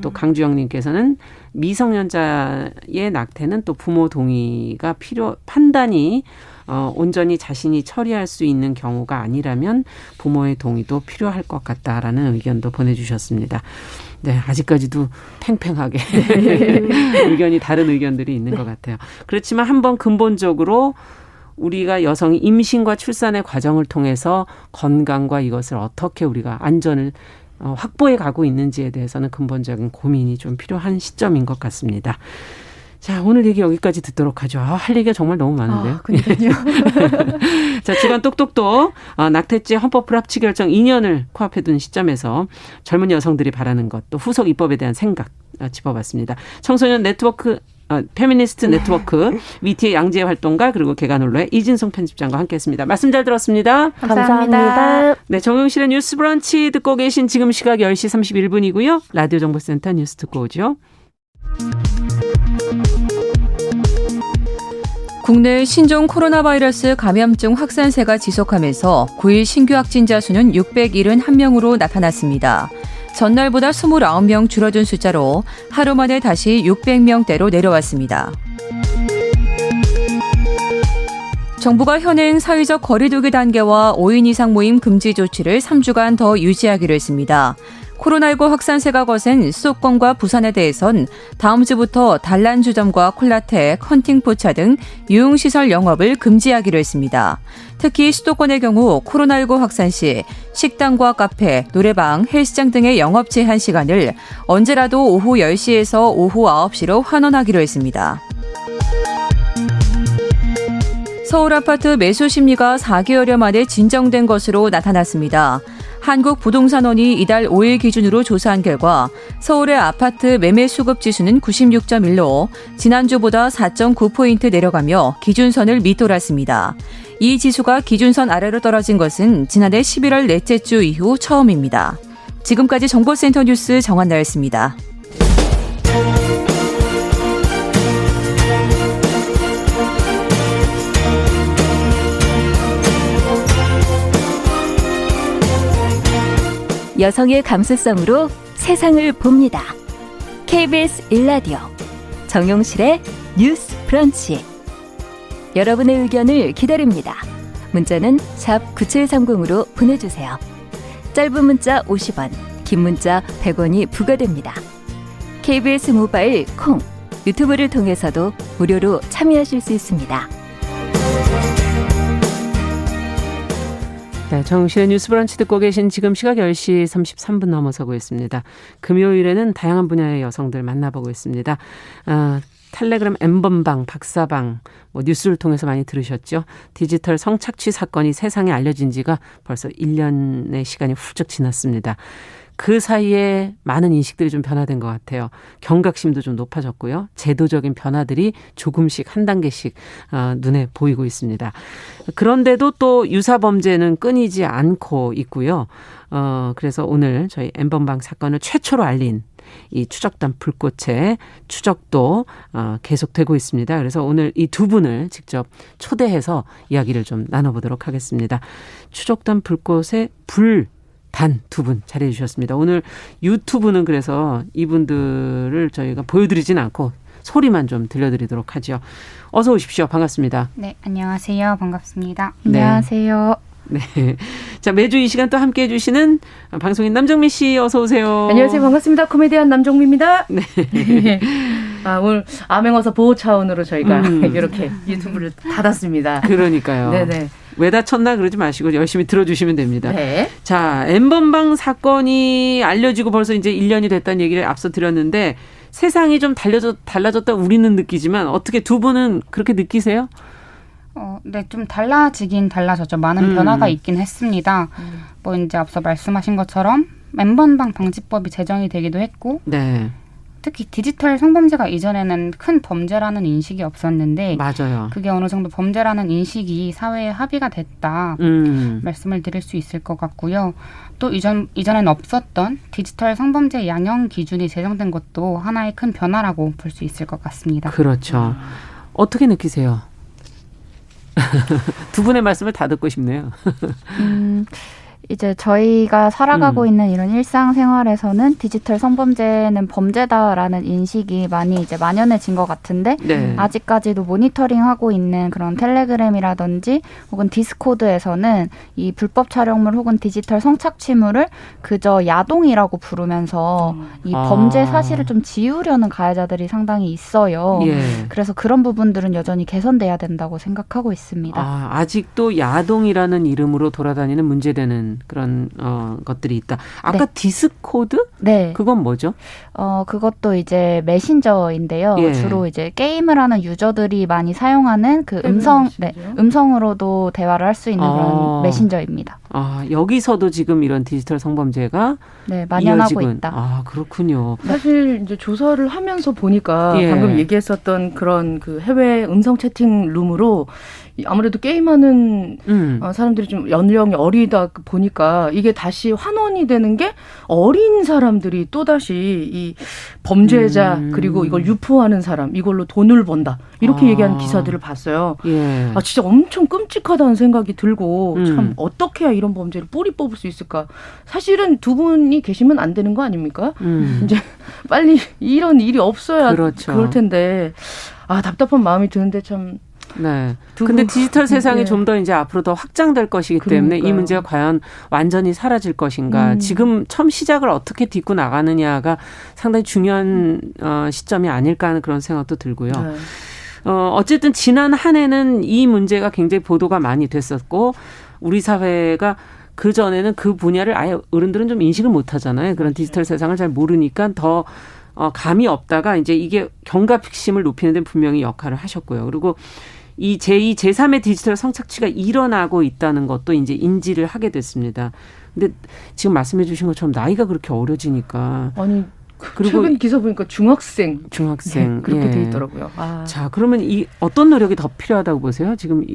또 강주영님께서는 미성년자의 낙태는 또 부모 동의가 판단이 온전히 자신이 처리할 수 있는 경우가 아니라면 부모의 동의도 필요할 것 같다라는 의견도 보내주셨습니다. 네, 아직까지도 팽팽하게 의견이 다른 의견들이 있는 것 같아요. 그렇지만 한번 근본적으로 우리가 여성이 임신과 출산의 과정을 통해서 건강과 이것을 어떻게 우리가 안전을 확보해 가고 있는지에 대해서는 근본적인 고민이 좀 필요한 시점인 것 같습니다. 자, 오늘 얘기 여기까지 듣도록 하죠. 할 얘기가 정말 너무 많은데요. 그러니까요. 자, 주간 똑똑똑 낙태죄 헌법 불합치 결정 2년을 코앞에 둔 시점에서 젊은 여성들이 바라는 것, 또 후속 입법에 대한 생각 짚어봤습니다. 청소년 네트워크 페미니스트 네트워크 위티의 양지혜 활동가 그리고 개관홀로의 이진송 편집장과 함께했습니다. 말씀 잘 들었습니다. 감사합니다. 네, 정용실의 뉴스 브런치 듣고 계신 지금 시각 10시 31분이고요. 라디오 정보센터 뉴스 듣고 오죠. 국내 신종 코로나 바이러스 감염증 확산세가 지속하면서 9일 신규 확진자 수는 671명으로 나타났습니다. 전날보다 29명 줄어든 숫자로 하루 만에 다시 600명대로 내려왔습니다. 정부가 현행 사회적 거리두기 단계와 5인 이상 모임 금지 조치를 3주간 더 유지하기로 했습니다. 코로나19 확산세가 거센 수도권과 부산에 대해선 다음 주부터 단란주점과 콜라텍, 헌팅포차 등 유흥시설 영업을 금지하기로 했습니다. 특히 수도권의 경우 코로나19 확산 시 식당과 카페, 노래방, 헬스장 등의 영업 제한 시간을 언제라도 오후 10시에서 오후 9시로 환원하기로 했습니다. 서울 아파트 매수 심리가 4개월여 만에 진정된 것으로 나타났습니다. 한국부동산원이 이달 5일 기준으로 조사한 결과 서울의 아파트 매매 수급 지수는 96.1로 지난주보다 4.9포인트 내려가며 기준선을 밑돌았습니다. 이 지수가 기준선 아래로 떨어진 것은 지난해 11월 넷째 주 이후 처음입니다. 지금까지 정보센터 뉴스 정한나였습니다. 여성의 감수성으로 세상을 봅니다. KBS 1라디오 정용실의 뉴스 브런치. 여러분의 의견을 기다립니다. 문자는 샵 9730으로 보내주세요. 짧은 문자 50원, 긴 문자 100원이 부과됩니다. KBS 모바일 콩, 유튜브를 통해서도 무료로 참여하실 수 있습니다. 네, 정실의 뉴스 브런치 듣고 계신 지금 시각 10시 33분 넘어서고 있습니다. 금요일에는 다양한 분야의 여성들 만나보고 있습니다. 텔레그램 N번방, 박사방 뉴스를 통해서 많이 들으셨죠. 디지털 성착취 사건이 세상에 알려진 지가 벌써 1년의 시간이 훌쩍 지났습니다. 그 사이에 많은 인식들이 좀 변화된 것 같아요. 경각심도 좀 높아졌고요. 제도적인 변화들이 조금씩 한 단계씩 눈에 보이고 있습니다. 그런데도 또 유사범죄는 끊이지 않고 있고요. 그래서 오늘 저희 N번방 사건을 최초로 알린 이 추적단 불꽃의 추적도 계속되고 있습니다. 그래서 오늘 이 두 분을 직접 초대해서 이야기를 좀 나눠보도록 하겠습니다. 추적단 불꽃의 단 두 분 자리해 주셨습니다. 오늘 유튜브는 그래서 이분들을 저희가 보여드리진 않고 소리만 좀 들려드리도록 하죠. 어서 오십시오. 반갑습니다. 네, 안녕하세요. 반갑습니다. 네. 안녕하세요. 네. 자, 매주 이 시간 또 함께 해주시는 방송인 남정미 씨 어서 오세요. 안녕하세요. 반갑습니다. 코미디언 남정미입니다. 네. 오늘 암행어사 보호 차원으로 저희가 이렇게 유튜브를 닫았습니다. 그러니까요. 네네. 왜 다쳤나 그러지 마시고 열심히 들어주시면 됩니다. 네. 자, N번방 사건이 알려지고 벌써 이제 1년이 됐다는 얘기를 앞서 드렸는데 세상이 좀 달라졌다 우리는 느끼지만 어떻게 두 분은 그렇게 느끼세요? 네, 좀 달라지긴 달라졌죠. 많은 변화가 있긴 했습니다. 뭐 이제 앞서 말씀하신 것처럼 N번방 방지법이 제정이 되기도 했고, 네. 특히 디지털 성범죄가 이전에는 큰 범죄라는 인식이 없었는데, 맞아요. 그게 어느 정도 범죄라는 인식이 사회에 합의가 됐다 말씀을 드릴 수 있을 것 같고요. 또 이전에는 없었던 디지털 성범죄 양형 기준이 제정된 것도 하나의 큰 변화라고 볼 수 있을 것 같습니다. 그렇죠. 어떻게 느끼세요? 두 분의 말씀을 다 듣고 싶네요. 이제 저희가 살아가고 있는 이런 일상생활에서는 디지털 성범죄는 범죄다라는 인식이 많이 이제 만연해진 것 같은데 네. 아직까지도 모니터링하고 있는 그런 텔레그램이라든지 혹은 디스코드에서는 이 불법 촬영물 혹은 디지털 성착취물을 그저 야동이라고 부르면서 이 범죄 사실을 좀 지우려는 가해자들이 상당히 있어요. 예. 그래서 그런 부분들은 여전히 개선돼야 된다고 생각하고 있습니다. 아직도 야동이라는 이름으로 돌아다니는 문제되는 그런 것들이 있다. 아까 네. 디스코드? 네. 그건 뭐죠? 그것도 이제 메신저인데요. 예. 주로 이제 게임을 하는 유저들이 많이 사용하는 그 음성으로도 대화를 할 수 있는 그런 메신저입니다. 여기서도 지금 이런 디지털 성범죄가 만연하고 이어지군. 있다. 그렇군요. 사실 이제 조사를 하면서 보니까 예. 방금 얘기했었던 그런 그 해외 음성 채팅 룸으로 아무래도 게임하는 사람들이 좀 연령이 어리다 보니까 이게 다시 환원이 되는 게 어린 사람들이 또다시 이 범죄자 그리고 이걸 유포하는 사람 이걸로 돈을 번다 이렇게 얘기하는 기사들을 봤어요. 예. 진짜 엄청 끔찍하다는 생각이 들고 참 어떻게 해야 이런 범죄를 뿌리 뽑을 수 있을까. 사실은 두 분이 계시면 안 되는 거 아닙니까? 이제 빨리 이런 일이 없어야 그렇죠. 그럴 텐데 답답한 마음이 드는데 참. 네. 근데 디지털 세상이 좀 더 이제 앞으로 더 확장될 것이기 때문에 이 문제가 과연 완전히 사라질 것인가. 지금 처음 시작을 어떻게 딛고 나가느냐가 상당히 중요한 시점이 아닐까 하는 그런 생각도 들고요. 네. 어쨌든 지난 한 해는 이 문제가 굉장히 보도가 많이 됐었고 우리 사회가 그 전에는 그 분야를 아예 어른들은 좀 인식을 못 하잖아요. 그런 디지털 세상을 잘 모르니까 더 감이 없다가 이제 이게 경각심을 높이는 데 분명히 역할을 하셨고요. 그리고 이 제2, 제3의 디지털 성착취가 일어나고 있다는 것도 이제 인지를 하게 됐습니다. 근데 지금 말씀해 주신 것처럼 나이가 그렇게 어려지니까. 그리고 최근 기사 보니까 중학생. 그렇게 돼 있더라고요. 자, 그러면 이 어떤 노력이 더 필요하다고 보세요? 지금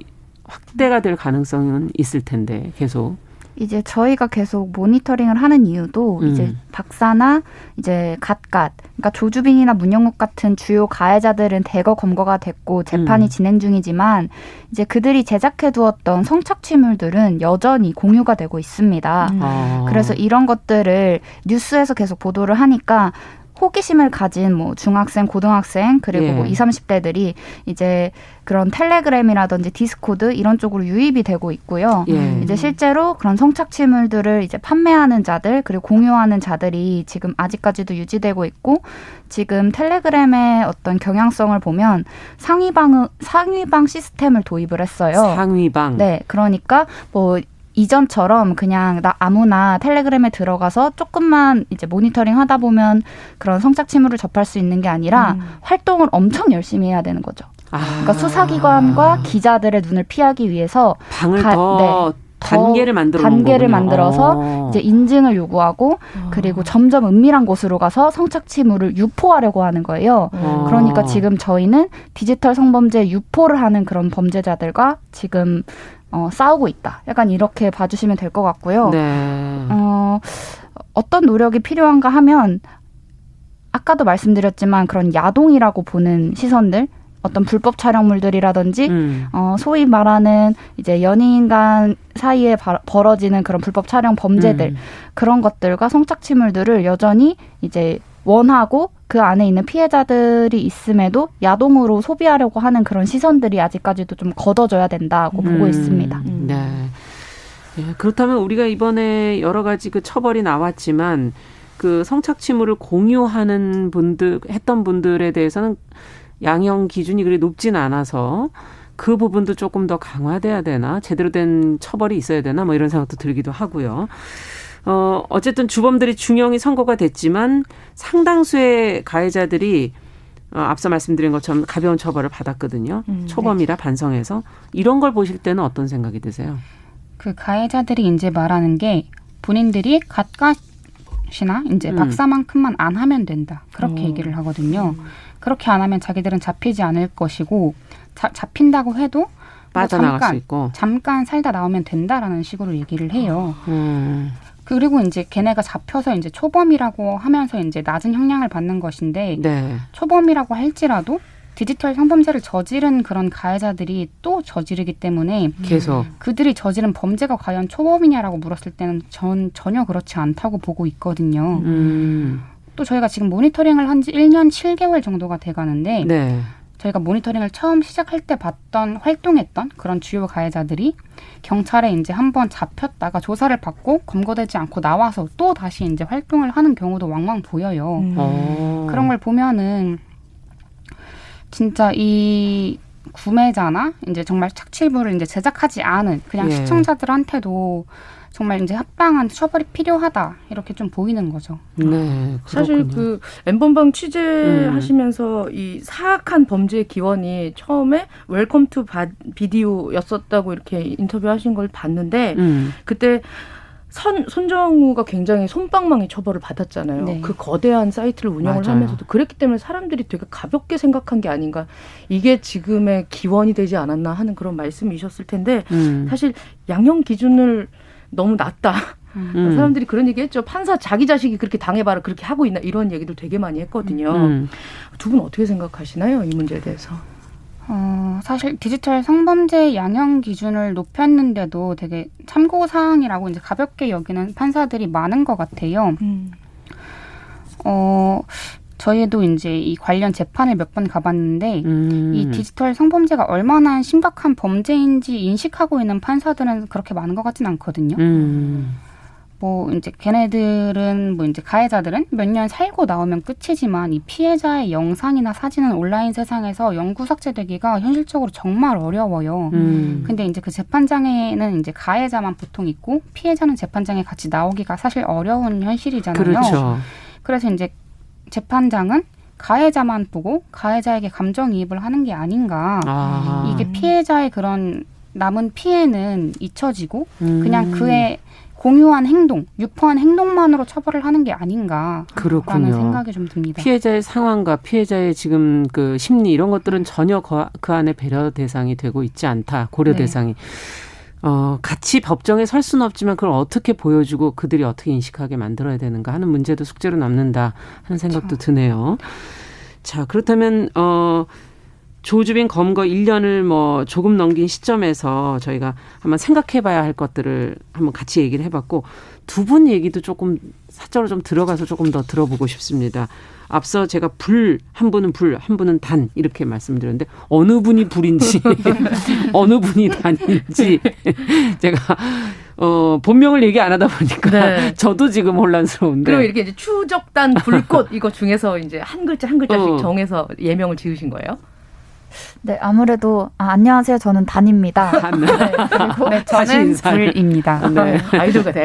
확대가 될 가능성은 있을 텐데 계속. 이제 저희가 계속 모니터링을 하는 이유도 이제 박사나 이제 그러니까 조주빈이나 문영욱 같은 주요 가해자들은 대거 검거가 됐고 재판이 진행 중이지만 이제 그들이 제작해 두었던 성착취물들은 여전히 공유가 되고 있습니다. 그래서 이런 것들을 뉴스에서 계속 보도를 하니까 호기심을 가진 뭐 중학생, 고등학생 그리고 뭐 20, 30대들이 이제 그런 텔레그램이라든지 디스코드 이런 쪽으로 유입이 되고 있고요. 이제 실제로 그런 성착취물들을 이제 판매하는 자들 그리고 공유하는 자들이 지금 아직까지도 유지되고 있고 지금 텔레그램의 어떤 경향성을 보면 상위방 시스템을 도입을 했어요. 상위방. 네, 그러니까 뭐 이전처럼 그냥 아무나 텔레그램에 들어가서 조금만 이제 모니터링 하다 보면 그런 성착취물을 접할 수 있는 게 아니라 활동을 엄청 열심히 해야 되는 거죠. 그러니까 수사기관과 기자들의 눈을 피하기 위해서 방을 더 단계를 만들어서 이제 인증을 요구하고 그리고 점점 은밀한 곳으로 가서 성착취물을 유포하려고 하는 거예요. 그러니까 지금 저희는 디지털 성범죄 유포를 하는 그런 범죄자들과 지금 싸우고 있다. 약간 이렇게 봐주시면 될 것 같고요. 네. 어떤 노력이 필요한가 하면 아까도 말씀드렸지만 그런 야동이라고 보는 시선들, 어떤 불법 촬영물들이라든지 소위 말하는 이제 연인 간 사이에 벌어지는 그런 불법 촬영 범죄들, 그런 것들과 성착취물들을 여전히 이제 원하고 그 안에 있는 피해자들이 있음에도 야동으로 소비하려고 하는 그런 시선들이 아직까지도 좀 걷어져야 된다고 보고 있습니다. 네. 예, 그렇다면 우리가 이번에 여러 가지 그 처벌이 나왔지만 그 성착취물을 공유하는 했던 분들에 대해서는 양형 기준이 그리 높진 않아서 그 부분도 조금 더 강화돼야 되나, 제대로 된 처벌이 있어야 되나, 뭐 이런 생각도 들기도 하고요. 어쨌든 주범들이 중형이 선고가 됐지만 상당수의 가해자들이 앞서 말씀드린 것처럼 가벼운 처벌을 받았거든요. 초범이라 반성해서. 이런 걸 보실 때는 어떤 생각이 드세요? 그 가해자들이 이제 말하는 게 본인들이 갓갓이나 이제 박사만큼만 안 하면 된다. 그렇게 얘기를 하거든요. 그렇게 안 하면 자기들은 잡히지 않을 것이고 잡힌다고 해도 빠져나갈 수 있고 잠깐 살다 나오면 된다라는 식으로 얘기를 해요. 그리고 이제 걔네가 잡혀서 이제 초범이라고 하면서 이제 낮은 형량을 받는 것인데 네. 초범이라고 할지라도 디지털 성범죄를 저지른 그런 가해자들이 또 저지르기 때문에 계속 그들이 저지른 범죄가 과연 초범이냐라고 물었을 때는 전 전혀 그렇지 않다고 보고 있거든요. 또 저희가 지금 모니터링을 한 지 1년 7개월 정도가 돼가는데 네. 저희가 모니터링을 처음 시작할 때 활동했던 그런 주요 가해자들이 경찰에 이제 한번 잡혔다가 조사를 받고 검거되지 않고 나와서 또 다시 이제 활동을 하는 경우도 왕왕 보여요. 그런 걸 보면은 진짜 이 구매자나 이제 정말 착취물을 이제 제작하지 않은 그냥 시청자들한테도 정말 이제 합당한 처벌이 필요하다 이렇게 좀 보이는 거죠. 네, 그렇군요. 사실 그 N번방 취재하시면서 이 사악한 범죄의 기원이 처음에 웰컴 투 비디오였었다고 이렇게 인터뷰하신 걸 봤는데 그때 손정우가 굉장히 솜방망이 처벌을 받았잖아요. 네. 그 거대한 사이트를 운영을 맞아요. 하면서도 그랬기 때문에 사람들이 되게 가볍게 생각한 게 아닌가. 이게 지금의 기원이 되지 않았나 하는 그런 말씀이셨을 텐데 사실 양형 기준을 너무 낮다. 사람들이 그런 얘기했죠. 판사 자기 자식이 그렇게 당해봐라 그렇게 하고 있나 이런 얘기들 되게 많이 했거든요. 두 분 어떻게 생각하시나요? 이 문제에 대해서. 사실 디지털 성범죄 양형 기준을 높였는데도 되게 참고사항이라고 이제 가볍게 여기는 판사들이 많은 것 같아요. 저희도 이제 이 관련 재판을 몇 번 가봤는데 이 디지털 성범죄가 얼마나 심각한 범죄인지 인식하고 있는 판사들은 그렇게 많은 것 같진 않거든요. 뭐 이제 걔네들은 뭐 이제 가해자들은 몇 년 살고 나오면 끝이지만 이 피해자의 영상이나 사진은 온라인 세상에서 영구 삭제되기가 현실적으로 정말 어려워요. 근데 이제 그 재판장에는 이제 가해자만 보통 있고 피해자는 재판장에 같이 나오기가 사실 어려운 현실이잖아요. 그렇죠. 그래서 이제 재판장은 가해자만 보고 가해자에게 감정이입을 하는 게 아닌가. 이게 피해자의 그런 남은 피해는 잊혀지고 그냥 그의 공유한 행동, 유포한 행동만으로 처벌을 하는 게 아닌가라는 그렇군요. 생각이 좀 듭니다. 피해자의 상황과 피해자의 지금 그 심리 이런 것들은 전혀 그 안에 배려 대상이 되고 있지 않다. 고려 대상이. 같이 법정에 설 수는 없지만 그걸 어떻게 보여주고 그들이 어떻게 인식하게 만들어야 되는가 하는 문제도 숙제로 남는다 하는 생각도 드네요. 자, 그렇다면 조주빈 검거 1년을 뭐 조금 넘긴 시점에서 저희가 한번 생각해봐야 할 것들을 한번 같이 얘기를 해봤고 두 분 얘기도 조금 사적으로 좀 들어가서 조금 더 들어보고 싶습니다. 앞서 제가 한 분은 한 분은 단 이렇게 말씀드렸는데 어느 분이 불인지 어느 분이 단인지 제가 본명을 얘기 안 하다 보니까 네. 저도 지금 혼란스러운데. 그리고 이렇게 이제 추적단 불꽃 이거 중에서 이제 한 글자 한 글자씩 정해서 예명을 지으신 거예요? 네, 아무래도 안녕하세요. 저는 단입니다. 네, 그리고 네, 저는 불입니다. 네. 아이돌 같아.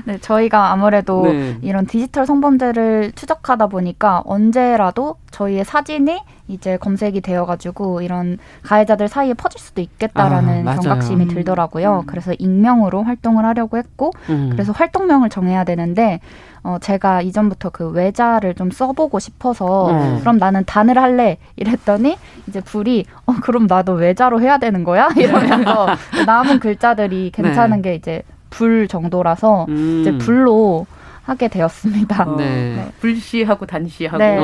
네, 저희가 아무래도 이런 디지털 성범죄를 추적하다 보니까 언제라도 저희의 사진이 이제 검색이 되어가지고 이런 가해자들 사이에 퍼질 수도 있겠다라는 경각심이 들더라고요. 그래서 익명으로 활동을 하려고 했고 그래서 활동명을 정해야 되는데 제가 이전부터 그 외자를 좀 써보고 싶어서 그럼 나는 단을 할래 이랬더니 이제 불이 그럼 나도 외자로 해야 되는 거야? 이러면서 남은 글자들이 괜찮은 게 이제 불 정도라서 이제 불로 하게 되었습니다. 네. 불시하고 단시하고. 네.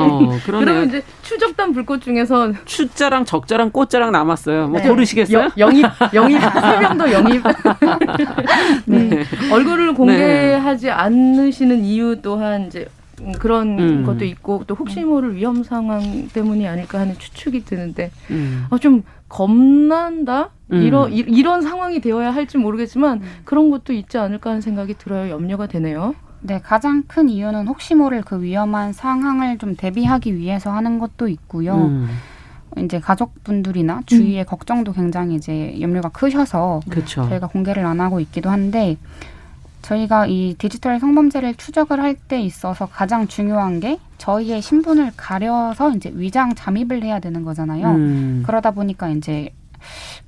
그러면 이제 추적단 불꽃 중에서 추자랑 적자랑 꽃자랑 남았어요. 뭐 고르시겠어요? 영입 3명도 영입. 네. 얼굴을 공개하지 않으시는 이유 또한 이제 그런 것도 있고 또 혹시 모를 위험 상황 때문이 아닐까 하는 추측이 드는데 좀 겁난다? 이런 상황이 되어야 할지 모르겠지만 그런 것도 있지 않을까 하는 생각이 들어요. 염려가 되네요. 네, 가장 큰 이유는 혹시 모를 그 위험한 상황을 좀 대비하기 위해서 하는 것도 있고요. 이제 가족분들이나 주위의 걱정도 굉장히 이제 염려가 크셔서 그쵸. 저희가 공개를 안 하고 있기도 한데 저희가 이 디지털 성범죄를 추적을 할 때 있어서 가장 중요한 게 저희의 신분을 가려서 이제 위장 잠입을 해야 되는 거잖아요. 그러다 보니까 이제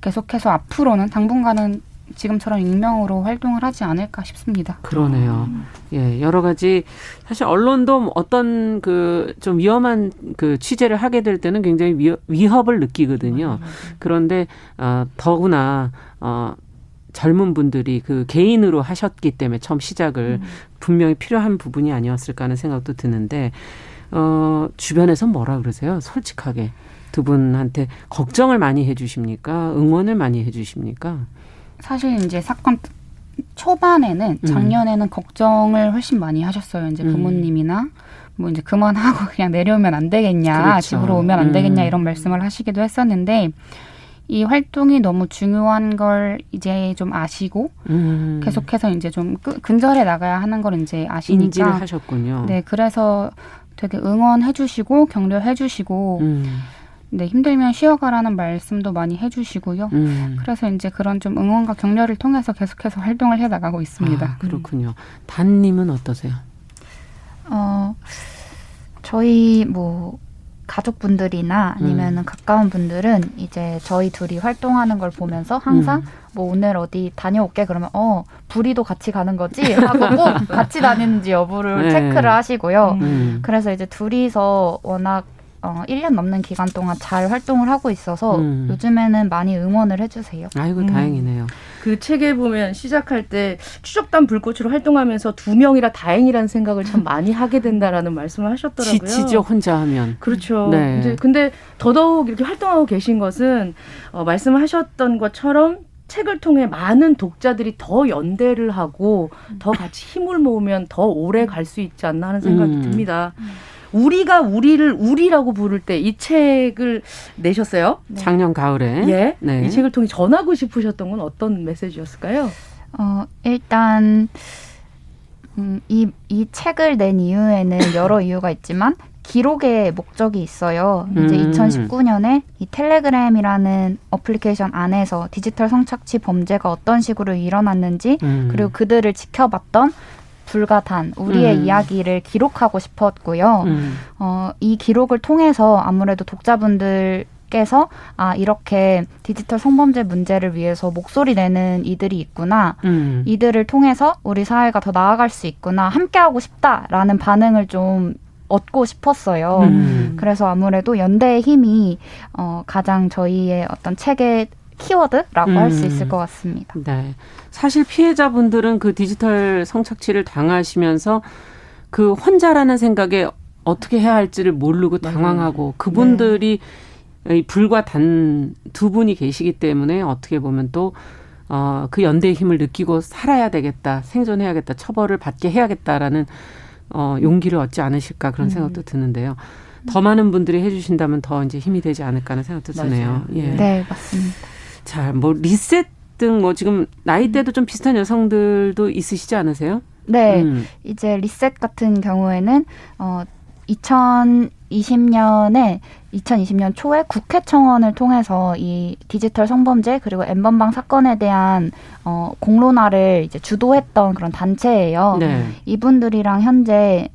계속해서 앞으로는 당분간은 지금처럼 익명으로 활동을 하지 않을까 싶습니다. 그러네요. 예, 여러 가지 사실 언론도 어떤 그 좀 위험한 그 취재를 하게 될 때는 굉장히 위협을 느끼거든요. 그런데 더구나 젊은 분들이 그 개인으로 하셨기 때문에 처음 시작을 분명히 필요한 부분이 아니었을까 하는 생각도 드는데 주변에서 뭐라 그러세요? 솔직하게 두 분한테 걱정을 많이 해주십니까? 응원을 많이 해주십니까? 사실 이제 사건 초반에는 작년에는 걱정을 훨씬 많이 하셨어요. 이제 부모님이나 뭐 이제 그만하고 그냥 내려오면 안 되겠냐, 그렇죠. 집으로 오면 안 되겠냐 이런 말씀을 하시기도 했었는데 이 활동이 너무 중요한 걸 이제 좀 아시고 계속해서 이제 좀 근절해 나가야 하는 걸 이제 아시니까 인지를 하셨군요. 네, 그래서 되게 응원해주시고 격려해주시고. 네, 힘들면 쉬어가라는 말씀도 많이 해주시고요. 그래서 이제 그런 좀 응원과 격려를 통해서 계속해서 활동을 해나가고 있습니다. 그렇군요. 단님은 어떠세요? 저희 뭐 가족분들이나 아니면 가까운 분들은 이제 저희 둘이 활동하는 걸 보면서 항상 뭐 오늘 어디 다녀올게 그러면 불이도 같이 가는 거지 하고 꼭 같이 다니는지 여부를 체크를 하시고요. 그래서 이제 둘이서 워낙 1년 넘는 기간 동안 잘 활동을 하고 있어서 요즘에는 많이 응원을 해주세요. 아이고 다행이네요. 그 책에 보면 시작할 때 추적단 불꽃으로 활동하면서 2명이라 다행이라는 생각을 참 많이 하게 된다라는 말씀을 하셨더라고요. 지치죠 혼자 하면. 그렇죠. 네. 이제 근데 더더욱 이렇게 활동하고 계신 것은 말씀하셨던 것처럼 책을 통해 많은 독자들이 더 연대를 하고 더 같이 힘을 모으면 더 오래 갈 수 있지 않나 하는 생각이 듭니다. 우리가 우리를 우리라고 부를 때 이 책을 내셨어요. 네. 작년 가을에. 예. 네. 이 책을 통해 전하고 싶으셨던 건 어떤 메시지였을까요? 일단 이 책을 낸 이유에는 여러 이유가 있지만 기록의 목적이 있어요. 이제 2019년에 이 텔레그램이라는 어플리케이션 안에서 디지털 성착취 범죄가 어떤 식으로 일어났는지 그리고 그들을 지켜봤던 불가단 우리의 이야기를 기록하고 싶었고요. 이 기록을 통해서 아무래도 독자분들께서 이렇게 디지털 성범죄 문제를 위해서 목소리 내는 이들이 있구나. 이들을 통해서 우리 사회가 더 나아갈 수 있구나. 함께하고 싶다라는 반응을 좀 얻고 싶었어요. 그래서 아무래도 연대의 힘이 가장 저희의 어떤 책의 키워드라고 할 수 있을 것 같습니다. 네. 사실 피해자분들은 그 디지털 성착취를 당하시면서 그 혼자라는 생각에 어떻게 해야 할지를 모르고 당황하고 그분들이 불과 단 두 분이 계시기 때문에 어떻게 보면 또 그 연대의 힘을 느끼고 살아야 되겠다, 생존해야겠다, 처벌을 받게 해야겠다라는 용기를 얻지 않으실까 그런 생각도 드는데요. 더 많은 분들이 해주신다면 더 이제 힘이 되지 않을까 하는 생각도 드네요. 예. 네, 맞습니다. 자, 뭐 리셋 등 뭐 지금 나이대도 좀 비슷한 여성들도 있으시지 않으세요? 네, 이제 리셋 같은 경우에는 2020년 초에 국회 청원을 통해서 이 디지털 성범죄 그리고 N번방 사건에 대한 공론화를 이제 주도했던 그런 단체예요. 네. 이분들이랑 현재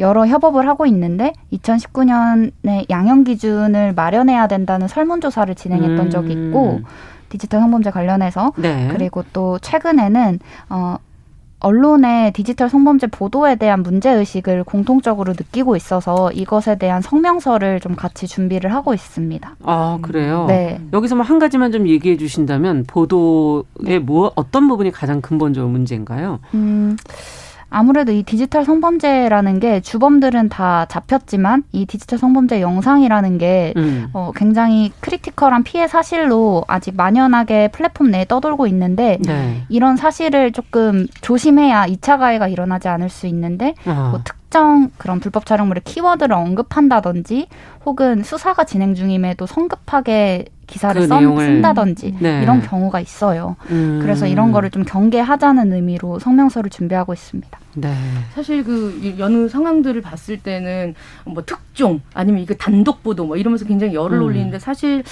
여러 협업을 하고 있는데 2019년에 양형 기준을 마련해야 된다는 설문조사를 진행했던 적이 있고 디지털 성범죄 관련해서 네. 그리고 또 최근에는 언론의 디지털 성범죄 보도에 대한 문제의식을 공통적으로 느끼고 있어서 이것에 대한 성명서를 좀 같이 준비를 하고 있습니다. 아, 그래요? 네. 여기서 뭐 한 가지만 좀 얘기해 주신다면 보도의 어떤 부분이 가장 근본적으로 문제인가요? 아무래도 이 디지털 성범죄라는 게 주범들은 다 잡혔지만 이 디지털 성범죄 영상이라는 게 굉장히 크리티컬한 피해 사실로 아직 만연하게 플랫폼 내에 떠돌고 있는데 네. 이런 사실을 조금 조심해야 2차 가해가 일어나지 않을 수 있는데 뭐 특정 그런 불법 촬영물의 키워드를 언급한다든지 혹은 수사가 진행 중임에도 성급하게 기사를 쓴다든지 네. 이런 경우가 있어요. 그래서 이런 거를 좀 경계하자는 의미로 성명서를 준비하고 있습니다. 네. 사실 그 여느 상황들을 봤을 때는 뭐 특종 아니면 이거 단독 보도 뭐 이러면서 굉장히 열을 올리는데 사실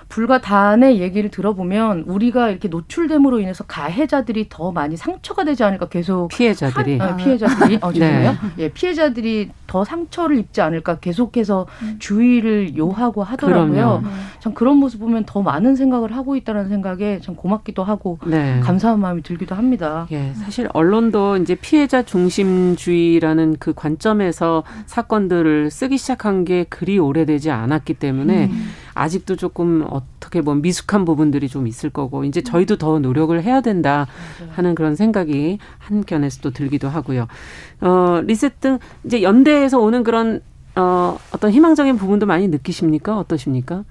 불과 단의 얘기를 들어보면 우리가 이렇게 노출됨으로 인해서 가해자들이 더 많이 상처가 되지 않을까 계속 피해자들이 죄송해요. 네. 예, 피해자들이 더 상처를 입지 않을까 계속해서 주의를 요하고 하더라고요. 참 그런 모습 보면 더 많은 생각을 하고 있다는 생각에 참 고맙기도 하고 네. 감사한 마음이 들기도 합니다. 예, 사실 언론도 이제 피해자 중심주의라는 그 관점에서 사건들을 쓰기 시작한 게 그리 오래되지 않았기 때문에 아직도 조금 어떻게 보면 미숙한 부분들이 좀 있을 거고 이제 저희도 더 노력을 해야 된다 하는 그런 생각이 한켠에서 또 들기도 하고요. 리셋 등 이제 연대에서 오는 그런 어떤 희망적인 부분도 많이 느끼십니까? 어떠십니까?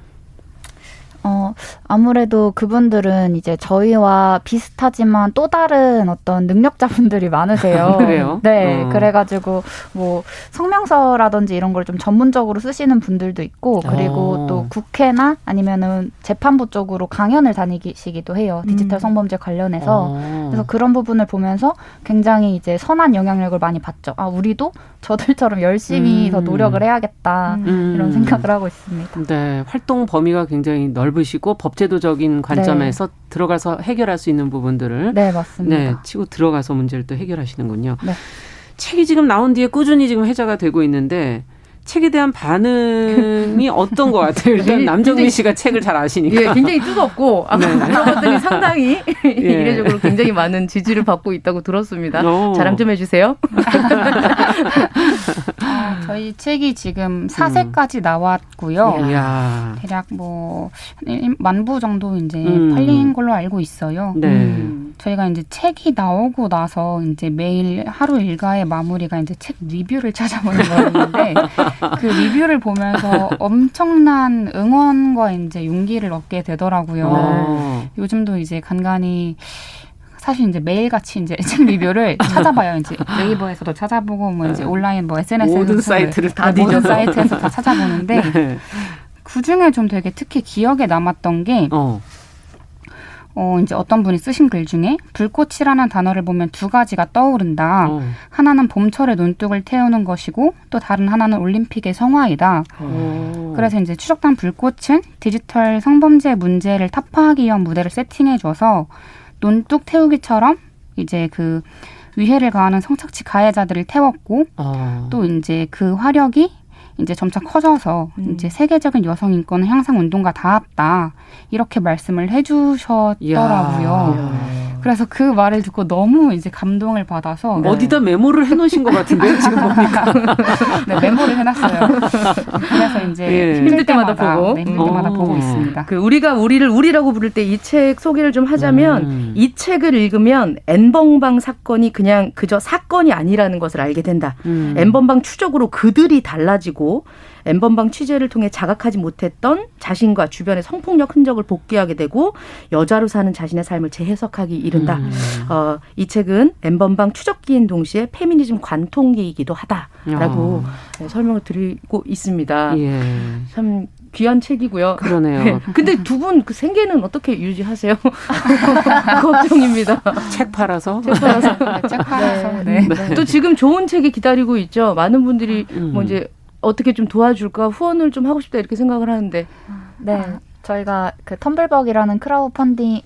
아무래도 그분들은 이제 저희와 비슷하지만 또 다른 어떤 능력자분들이 많으세요. 그래요? 네, 그래가지고 뭐 성명서라든지 이런 걸 좀 전문적으로 쓰시는 분들도 있고 그리고 또 국회나 아니면은 재판부 쪽으로 강연을 다니시기도 해요. 디지털 성범죄 관련해서. 그래서 그런 부분을 보면서 굉장히 이제 선한 영향력을 많이 받죠. 아, 우리도 저들처럼 열심히 더 노력을 해야겠다 이런 생각을 하고 있습니다. 네, 활동 범위가 굉장히 넓으시고 법제도적인 관점에서 네. 들어가서 해결할 수 있는 부분들을 네, 맞습니다. 네, 치고 들어가서 문제를 또 해결하시는군요. 네. 책이 지금 나온 뒤에 꾸준히 지금 회자가 되고 있는데 책에 대한 반응이 어떤 것 같아요? 일단 남정미 씨가 책을 잘 아시니까. 예, 굉장히 뜨겁고 아까 물어봤더니 상당히 이례적으로 굉장히 많은 지지를 받고 있다고 들었습니다. 자랑 좀 해주세요. 저희 책이 지금 4세까지 나왔고요. 이야. 대략 뭐 1만 부 정도 이제 팔린 걸로 알고 있어요. 네. 저희가 이제 책이 나오고 나서 이제 매일 하루 일과의 마무리가 이제 책 리뷰를 찾아보는 거였는데 그 리뷰를 보면서 엄청난 응원과 이제 용기를 얻게 되더라고요. 요즘도 이제 간간히 사실 이제 매일같이 이제 책 리뷰를 찾아봐요. 이제 네이버에서도 찾아보고 뭐 이제 온라인 뭐 SNS에서 모든 사이트를 다 모든 사이트에서 다 찾아보는데 네. 그 중에 좀 되게 특히 기억에 남았던 게 이제 어떤 분이 쓰신 글 중에 불꽃이라는 단어를 보면 두 가지가 떠오른다. 하나는 봄철의 논둑을 태우는 것이고 또 다른 하나는 올림픽의 성화이다. 그래서 이제 추적단 불꽃은 디지털 성범죄 문제를 타파하기 위한 무대를 세팅해줘서 논둑 태우기처럼 이제 그 위해를 가하는 성착취 가해자들을 태웠고 또 이제 그 화력이 이제 점차 커져서 이제 세계적인 여성 인권 향상 운동과 닿았다 이렇게 말씀을 해주셨더라고요. 그래서 그 말을 듣고 너무 이제 감동을 받아서 어디다 메모를 해놓으신 것 같은데요, 지금 보니까. 네, 메모를 해놨어요. 그래서 이제 힘들 때마다 보고, 힘들 때마다 보고 있습니다. 그 우리가 우리를 우리라고 부를 때 이 책 소개를 좀 하자면 이 책을 읽으면 N번방 사건이 그냥 그저 사건이 아니라는 것을 알게 된다. N번방 추적으로 그들이 달라지고 N번방 취재를 통해 자각하지 못했던 자신과 주변의 성폭력 흔적을 복귀하게 되고 여자로 사는 자신의 삶을 재해석하기 이른다. 이 책은 N번방 추적기인 동시에 페미니즘 관통기이기도 하다라고 설명을 드리고 있습니다. 예. 참 귀한 책이고요. 그러네요. 네. 근데 두 분 그 생계는 어떻게 유지하세요? 걱정입니다. 책 팔아서? 책 팔아서. 네. 네. 또 지금 좋은 책이 기다리고 있죠. 많은 분들이 뭐 이제 어떻게 좀 도와줄까 후원을 좀 하고 싶다 이렇게 생각을 하는데 네. 저희가 그 텀블벅이라는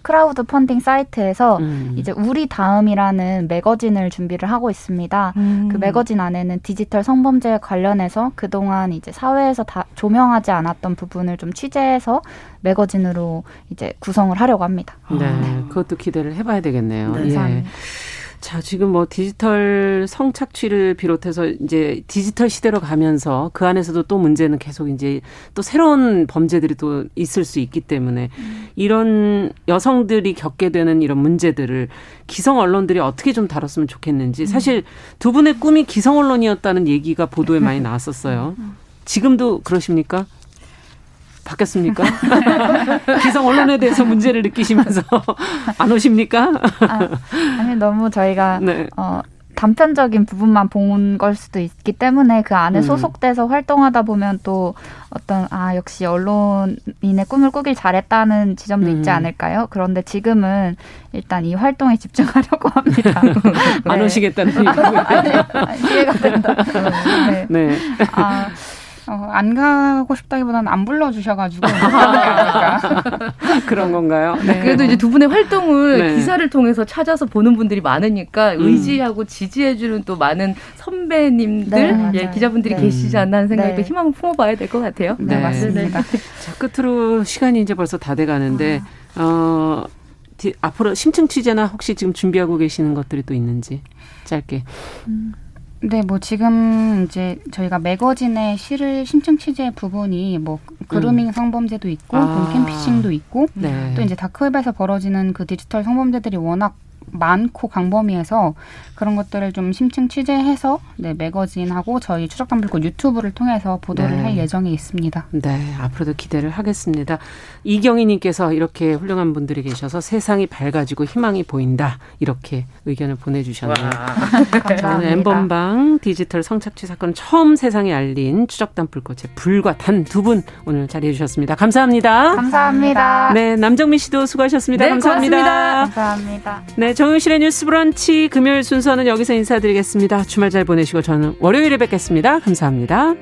크라우드 펀딩 사이트에서 이제 우리 다음이라는 매거진을 준비를 하고 있습니다. 그 매거진 안에는 디지털 성범죄 관련해서 그동안 이제 사회에서 다 조명하지 않았던 부분을 좀 취재해서 매거진으로 이제 구성을 하려고 합니다. 네, 그것도 기대를 해봐야 되겠네요. 네. 예. 자, 지금 뭐 디지털 성착취를 비롯해서 이제 디지털 시대로 가면서 그 안에서도 또 문제는 계속 이제 또 새로운 범죄들이 또 있을 수 있기 때문에 이런 여성들이 겪게 되는 이런 문제들을 기성 언론들이 어떻게 좀 다뤘으면 좋겠는지. 사실 두 분의 꿈이 기성 언론이었다는 얘기가 보도에 많이 나왔었어요. 지금도 그러십니까? 바뀌었습니까? 기성 언론에 대해서 문제를 느끼시면서 안 오십니까? 아니 너무 저희가 네. 단편적인 부분만 본 걸 수도 있기 때문에 그 안에 소속돼서 활동하다 보면 또 어떤 역시 언론인의 꿈을 꾸길 잘했다는 지점도 있지 않을까요? 그런데 지금은 일단 이 활동에 집중하려고 합니다. 네. 안 오시겠다는 얘기고요. 이해가 된다. 네. 네. 안 가고 싶다기보다는 안 불러주셔가지고 그런 건가요? 네. 그래도 이제 두 분의 활동을 네. 기사를 통해서 찾아서 보는 분들이 많으니까 의지하고 지지해주는 또 많은 선배님들, 네, 기자분들이 계시지 않나 하는 생각도 희망을 품어봐야 될 것 같아요. 네, 맞습니다. 자, 끝으로 시간이 이제 벌써 다 돼가는데 앞으로 심층 취재나 혹시 지금 준비하고 계시는 것들이 또 있는지 짧게. 네, 뭐 지금 이제 저희가 매거진의 실을 심층 취재 부분이 뭐 그루밍 성범죄도 있고 캠피싱도 있고 네. 또 이제 다크웹에서 벌어지는 그 디지털 성범죄들이 워낙 많고 광범위해서 그런 것들을 좀 심층 취재해서 네, 매거진하고 저희 추적단불꽃 유튜브를 통해서 보도를 할 예정이 있습니다. 네, 앞으로도 기대를 하겠습니다. 이경희님께서 이렇게 훌륭한 분들이 계셔서 세상이 밝아지고 희망이 보인다 이렇게 의견을 보내주셨네요. 저는 엠번방 디지털 성착취 사건을 처음 세상에 알린 추적단불꽃의 불과 단 두 분 오늘 자리해 주셨습니다. 감사합니다. 감사합니다. 네, 남정미 씨도 수고하셨습니다. 네, 감사합니다. 고맙습니다. 감사합니다. 네, 정용실의 뉴스 브런치 금요일 순서는 여기서 인사드리겠습니다. 주말 잘 보내시고 저는 월요일에 뵙겠습니다. 감사합니다.